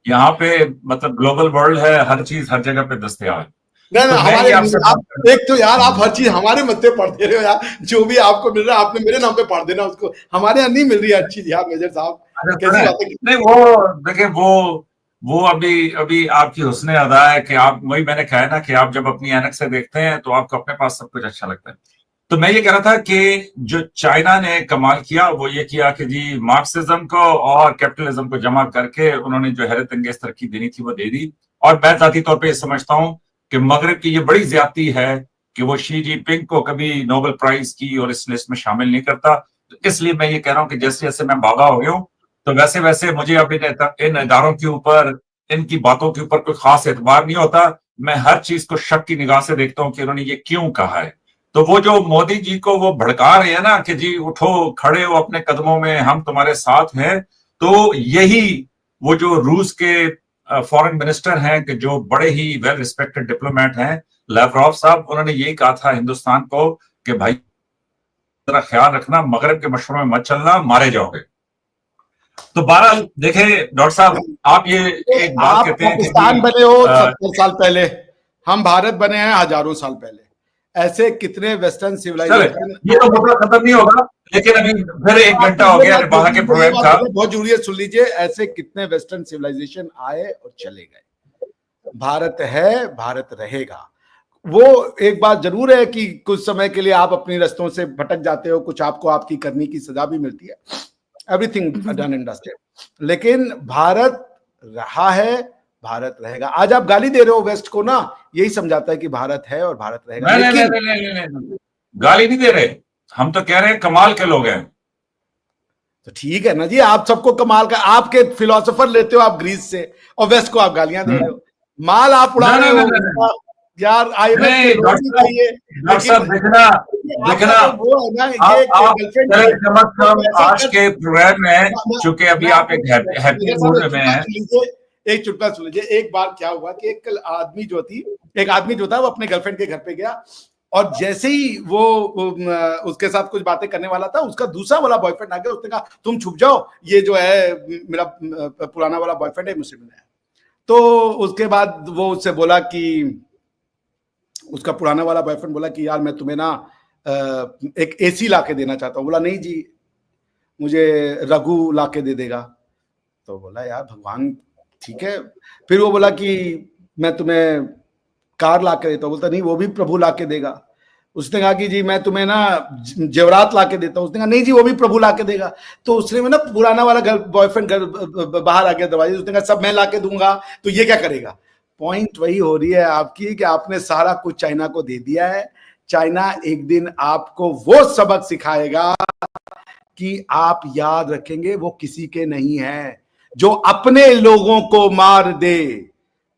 यहाँ पे मतलब ग्लोबल वर्ल्ड है, हर चीज हर जगह पे दस्तयाब है। नहीं तो नहीं, मैं हमारे ये आपसे बात आप एक तो यार आप हर चीज हमारे मत पे पढ़ दे रहे हो यार। जो भी आपको मिल रहा है आपने मेरे नाम पे पढ़ देना उसको, हमारे यहाँ नहीं मिल रही है हर चीज यार मेजर साहब। कैसी बातें नहीं, वो देखिए, वो अभी अभी आपकी हुस्न अदा है कि आप, वही मैंने कहा है ना कि आप जब अपनी ऐनक से देखते हैं तो आपको अपने पास सब कुछ अच्छा लगता है। तो मैं ये कह रहा था कि जो चाइना ने कमाल किया वो ये किया कि जी मार्क्सिज्म को और कैपिटलिज्म को जमा करके उन्होंने जो हैरत अंगेज तरक्की देनी थी वो दे दी। और मैं जाती तौर पे ये समझता हूं कि मगरब की ये बड़ी ज्यादती है कि वो शी जिनपिंग को कभी नोबेल प्राइज की और इस लिस्ट में शामिल नहीं करता। तो इसलिए मैं ये कह रहा हूं कि जैसे जैसे मैं बागा हो गया हूं, तो वैसे वैसे मुझे अब इन इदारों के ऊपर, इनकी बातों के ऊपर कोई खास एतबार नहीं होता। मैं हर चीज को शक की निगाह से देखता हूं कि उन्होंने ये क्यों कहा है। तो वो जो मोदी जी को वो भड़का रहे हैं ना कि जी उठो, खड़े हो अपने कदमों में, हम तुम्हारे साथ हैं, तो यही वो जो रूस के फॉरेन मिनिस्टर हैं कि जो बड़े ही वेल रिस्पेक्टेड डिप्लोमेट हैं, लावरोव साहब, उन्होंने यही कहा था हिंदुस्तान को कि भाई जरा ख्याल रखना, मगरब के मशवरों में मत चलना, मारे जाओगे। तो बहरहाल देखे डॉक्टर साहब, आप ये एक बात आप कहते हैं कि पाकिस्तान जी बने हो 70 साल पहले, हम भारत बने हैं हजारों साल पहले। ऐसे कितने वेस्टर्न चले, सिविलाइजेशन ये तो मुद्दा खत्म नहीं होगा, लेकिन अभी फिर एक घंटा हो गया वहां के प्रोग्राम का। बहुत जरूरी है, सुन लीजिए। ऐसे कितने वेस्टर्न सिविलाइजेशन आए और चले गए। भारत है, भारत रहेगा। वो एक बात जरूर है कि कुछ समय के लिए आप अपनी रास्तों से भटक जाते हो, कुछ आपको आपकी करनी की सजा भी मिलती है, एवरीथिंग डन एंड डस्टेड, लेकिन भारत रहा है, भारत रहेगा। आज आप गाली दे रहे हो वेस्ट को ना, यही समझाता है कि भारत है और भारत रहेगा। नहीं नहीं लेकिन नहीं नहीं नहीं नहीं, गाली नहीं दे रहे, हम तो कह रहे हैं कमाल के लोग हैं। तो ठीक है ना जी, आप सबको कमाल का, आपके फिलोसोफर लेते हो आप ग्रीस से, और वेस्ट को आप गालियां दे रहे हो, माल आप उड़ा रहे हो यार। IMF के लोग भी चाहिए, डॉक्टर साहब देखना देखना, वो है ना, ये आप गर्लफ्रेंड आज के प्रोग्राम में, चूंकि अभी आप एक हैप्पी मूड में हैं। एक चुटकुला सुन लीजिए। एक बार क्या हुआ कि एक आदमी जो था वो अपने गर्लफ्रेंड के घर पे गया, और जैसे ही वो उसके साथ कुछ बातें करने वाला था, उसका दूसरा वाला बॉयफ्रेंड आ गया, उसने कहा तुम छुप जाओ, ये जो है मेरा पुराना वाला बॉयफ्रेंड है, मुझसे मिलना है। तो उसके बाद वो उससे बोला कि, उसका पुराना वाला बॉयफ्रेंड बोला कि यार मैं तुम्हें ना एक एसी ला के देना चाहता हूँ। बोला नहीं जी, मुझे रघु ला के दे देगा। तो बोला यार भगवान ठीक है। फिर वो बोला कि मैं तुम्हें कार ला के देता हूँ। बोलता नहीं, वो भी प्रभु ला के देगा। उसने कहा कि जी मैं तुम्हें ना जेवरात ला के देता हूँ। उसने कहा नहीं जी, वो भी प्रभु ला के देगा। तो उसने ना पुराना वाला घर बॉयफ्रेंड घर बाहर आ गया दरवाजे। उसने कहा सब मैं ला के दूंगा, तो ये क्या करेगा। पॉइंट वही हो रही है आपकी कि आपने सारा कुछ चाइना को दे दिया है। चाइना एक दिन आपको वो सबक सिखाएगा कि आप याद रखेंगे वो किसी के नहीं है। जो अपने लोगों को मार दे,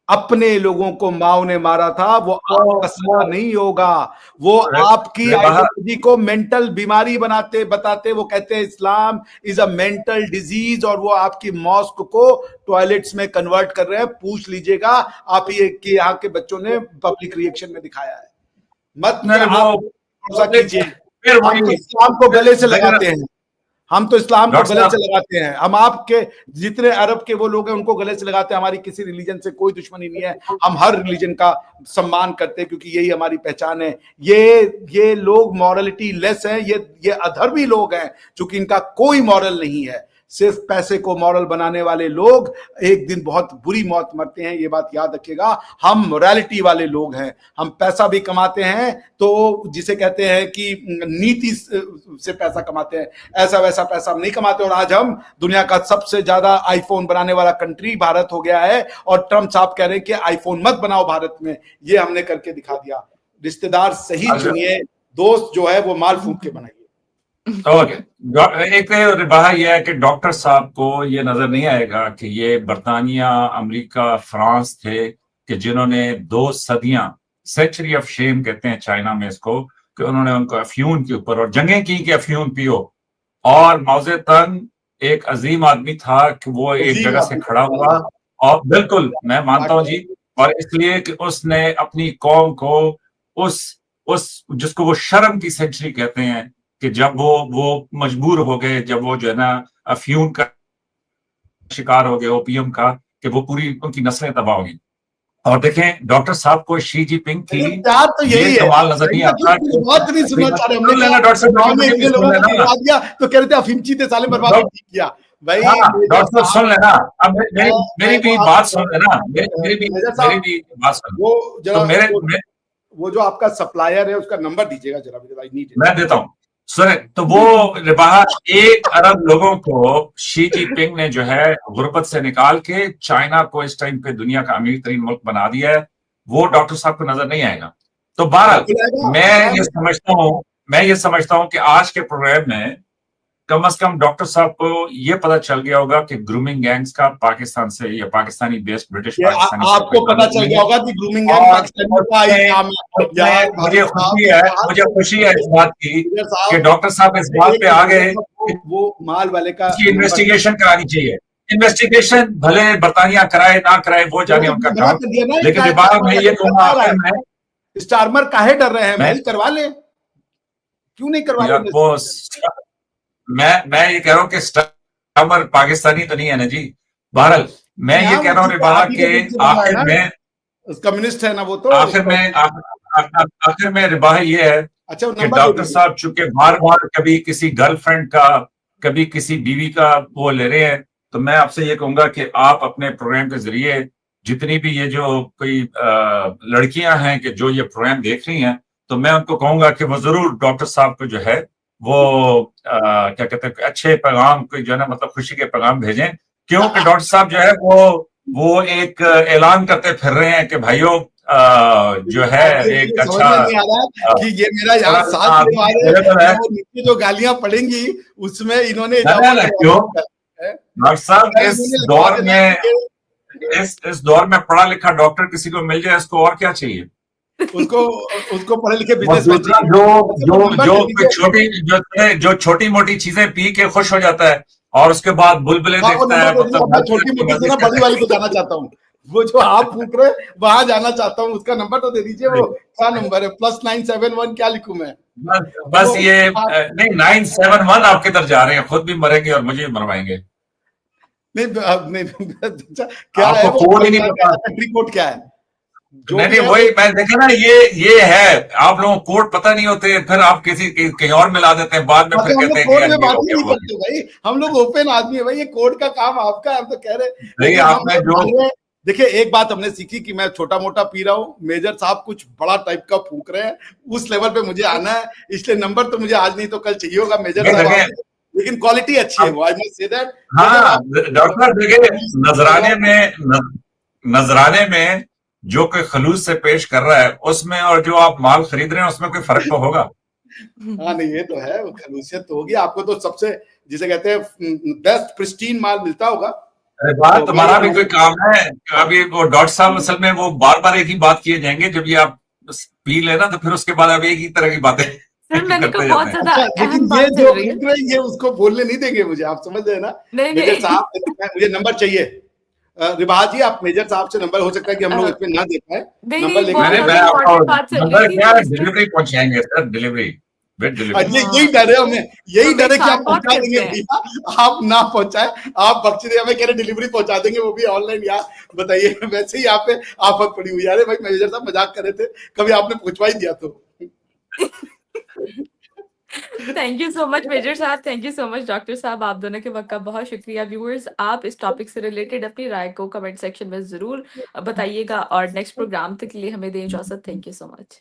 अपने लोगों को माओ ने मारा था, वो आपका सगा नहीं होगा। वो आपकी आइडियोलॉजी को मेंटल बीमारी बताते वो कहते हैं Islam is a mental disease, और वो आपकी मॉस्क को टॉयलेट्स में कन्वर्ट कर रहे हैं। पूछ लीजिएगा आप ये कि यहाँ के बच्चों ने पब्लिक रिएक्शन में दिखाया है। मत कीजिए। हम इस्लाम को गले से लगाते हैं, हम तो इस्लाम को गले से लगाते हैं। हम आपके जितने अरब के वो लोग हैं उनको गले से लगाते हैं। हमारी किसी रिलीजन से कोई दुश्मनी नहीं है, हम हर रिलीजन का सम्मान करते हैं क्योंकि यही हमारी पहचान है। ये लोग मॉरलिटी लेस हैं, ये अधर्मी लोग हैं क्योंकि इनका कोई मॉरल नहीं है। सिर्फ पैसे को मॉरल बनाने वाले लोग एक दिन बहुत बुरी मौत मरते हैं, ये बात याद रखिएगा। हम मोरालिटी वाले लोग हैं, हम पैसा भी कमाते हैं तो जिसे कहते हैं कि नीति से पैसा कमाते हैं, ऐसा वैसा पैसा हम नहीं कमाते। और आज हम दुनिया का सबसे ज्यादा आईफोन बनाने वाला कंट्री भारत हो गया है, और ट्रम्प साहब कह रहे हैं कि आईफोन मत बनाओ भारत में। ये हमने करके दिखा दिया। रिश्तेदार सही चुनिए, दोस्त जो है वो माल फूंक के बनाइए। ओके, एक रिबाहा यह है कि डॉक्टर साहब को ये नजर नहीं आएगा कि ये बरतानिया, अमेरिका, फ्रांस थे कि जिन्होंने 2 सदियां, सेंचुरी ऑफ शेम कहते हैं चाइना में इसको, कि उन्होंने उनको अफ्यून के ऊपर और जंगें की कि अफ्यून पियो। और माओजे तंग एक अजीम आदमी था कि वो एक जगह से खड़ा हुआ, और बिल्कुल मैं मानता हूं जी, और इसलिए कि उसने अपनी कौम को उस जिसको वो शर्म की सेंचुरी कहते हैं कि जब वो मजबूर हो गए, जब वो जो है ना अफ्यून का शिकार हो गए, ओपीएम का, कि वो पूरी उनकी नस्लें तबाह होगी। और देखें डॉक्टर साहब को शी जिनपिंग की तो यही कमाल नजर नहीं आता। बहुत नहीं सुनना चाह रहे हमने, डॉक्टर साहब तो कह रहे थे अफीमची थे साले बर्बाद किया भाई। डॉक्टर साहब सुन लेना, अब मेरी भी बात सुन लेना, मेरी भी बात सुन। वो जो आपका सप्लायर है उसका नंबर दीजिएगा जरा, मैं देता हूँ सुने। तो वो रिबाहा 1 अरब लोगों को शी जिनपिंग ने जो है गुर्बत से निकाल के चाइना को इस टाइम पे दुनिया का अमीर तरीन मुल्क बना दिया है। वो डॉक्टर साहब को नजर नहीं आएगा। तो बहरहाल मैं ये समझता हूं कि आज के प्रोग्राम में कम से कम डॉक्टर साहब को ये पता चल गया होगा कि ग्रूमिंग गैंग्स का पाकिस्तान से या पाकिस्तानी बेस्ड ब्रिटिश पाकिस्तानी आपको पता चल गया होगा कि ग्रूमिंग गैंग मुझे खुशी है इस बात की कि डॉक्टर साहब इस बात पे आ गए। वो माल वाले का इन्वेस्टिगेशन करानी चाहिए। इन्वेस्टिगेशन भले बरतानिया कराए ना कराए वो जाने उनका काम, लेकिन मैं ये कहूँगा स्टारमर काहे डर रहे हैं भाई, करवा ले, क्यों नहीं करवा ले। मैं ये कह रहा हूँ कि स्टारमर पाकिस्तानी तो नहीं है ना जी। बहरहाल मैं ये कह रहा हूँ रिबाहा के आखिर में कम्युनिस्ट है ना वो, तो आखिर में रिबाहा ये है कि डॉक्टर साहब चूंकि बार बार कभी किसी गर्लफ्रेंड का कभी किसी बीवी का वो ले रहे हैं, तो मैं आपसे ये कहूंगा कि आप अपने प्रोग्राम के जरिए जितनी भी ये जो कोई लड़कियां हैं कि जो ये प्रोग्राम देख रही हैं, तो मैं उनको कहूंगा कि वो जरूर डॉक्टर साहब को जो है वो क्या कहते हैं अच्छे पैगाम कोई जो है ना मतलब खुशी के पैगाम भेजें, क्योंकि डॉक्टर साहब जो है वो एक ऐलान करते फिर रहे हैं कि भाइयों जो है एक अच्छा कि ये मेरा यहाँ साथ नीचे जो गालियां पड़ेंगी उसमें इन्होंने डॉक्टर साहब इस दौर में पढ़ा लिखा डॉक्टर किसी को मिल जाए इसको और क्या चाहिए। उसको पढ़े लिखे बिजनेस जो छोटी मोटी चीजें पी के खुश हो जाता है और उसके बाद बुलबुले देखता है। छोटी मोटी से ना बड़ी वाली को जाना चाहता हूँ, वो जो आप पूछ रहे वहां जाना चाहता हूँ, उसका नंबर तो दे दीजिए। वो क्या नंबर है? +971 क्या लिखूं मैं? बस ये नहीं 971 आप किधर जा रहे हैं, खुद भी मरेंगे और मुझे भी मरवाएंगे। नहीं क्या है आपको वो कोड ही नहीं पता। कंट्री कोड क्या है? नहीं वही मैं देखा ना, ये है, आप लोगों को कोड पता नहीं होते, फिर आप कहीं और मिला देते हैं, बाद में फिर हम कहते लोग हैं कोड कि में ये बात हो ही गया नहीं वो हो करते भाई, हम लोग ओपन आदमी है भाई, ये कोड का काम आपका है, हम तो कह रहे। गया। लेकिन हम आपने लोग जो मान रहे हैं, देखिए एक बात हमने सीखी कि मैं छोटा मोटा पी रहा हूँ, मेजर साहब कुछ बड़ा टाइप का फूक रहे हैं, उस लेवल पे मुझे आना है, इसलिए नंबर तो मुझे आज नहीं तो कल चाहिए होगा मेजर साहब आपसे, लेकिन क्वालिटी अच्छी है वो, आई मस्ट से दैट। हाँ डॉक्टर देखिए, नजराने में जो कोई खलूस से पेश कर रहा है उसमें और जो आप माल खरीद रहे हैं उसमें कोई फर्क तो होगा। हाँ नहीं ये तो है, वो खलूसियत तो होगी, आपको तो सबसे जिसे कहते हैं बेस्ट प्रिस्टीन माल मिलता होगा। अरे बात तो तुम्हारा भी कोई काम है? अभी वो डॉक्टर साहब असल में वो बार बार एक ही बात किए जाएंगे, जब ये आप पी लेना तो फिर उसके बाद अब एक ही तरह की बातें सर मैंने कहा करते बहुत जाते हैं। ज्यादा अच्छा, लेकिन अहम ये बात जो चल रही है। पूछ रहे हैं ये उसको बोलने नहीं देंगे मुझे, आप समझ रहे हैं ना? नहीं मेजर नहीं साहब मुझे नंबर चाहिए। रिवाज जी आप मेजर साहब से नंबर, हो सकता है कि हम लोग इसमें ना दे पाए, नहीं नंबर नहीं लेके बहुत मैंने ज्यादा मैं आपको इम्पोर्टेंट बात चल रही नंबर थी क्या तो है, इस पे। डिलीवरी पहुंचाएंगे सर, डिलीवरी विद डिलीवरी। यही हाँ डर है हमें, यही डर हम एक है कि आप साथ बहुत पहुंचा करते देंगे हैं। भैया, आप ना पहुंचाए, आप बख्श दे, हमें कह रहे डिलीवरी पहुंचा देंगे वो भी ऑनलाइन। यार बताइए, वैसे ही यहाँ पे आफत पड़ी हुई है। अरे भाई मेजर साहब मजाक कर रहे थे, कभी आपने पहुंचवा ही दिया तो। Thank you so much major साहब, thank you so much doctor साहब, आप दोनों के वक्त का बहुत शुक्रिया। व्यूअर्स आप इस टॉपिक से रिलेटेड अपनी राय को कमेंट सेक्शन में जरूर बताइएगा और नेक्स्ट प्रोग्राम तक के लिए हमें दें इजाजत। Thank you so much.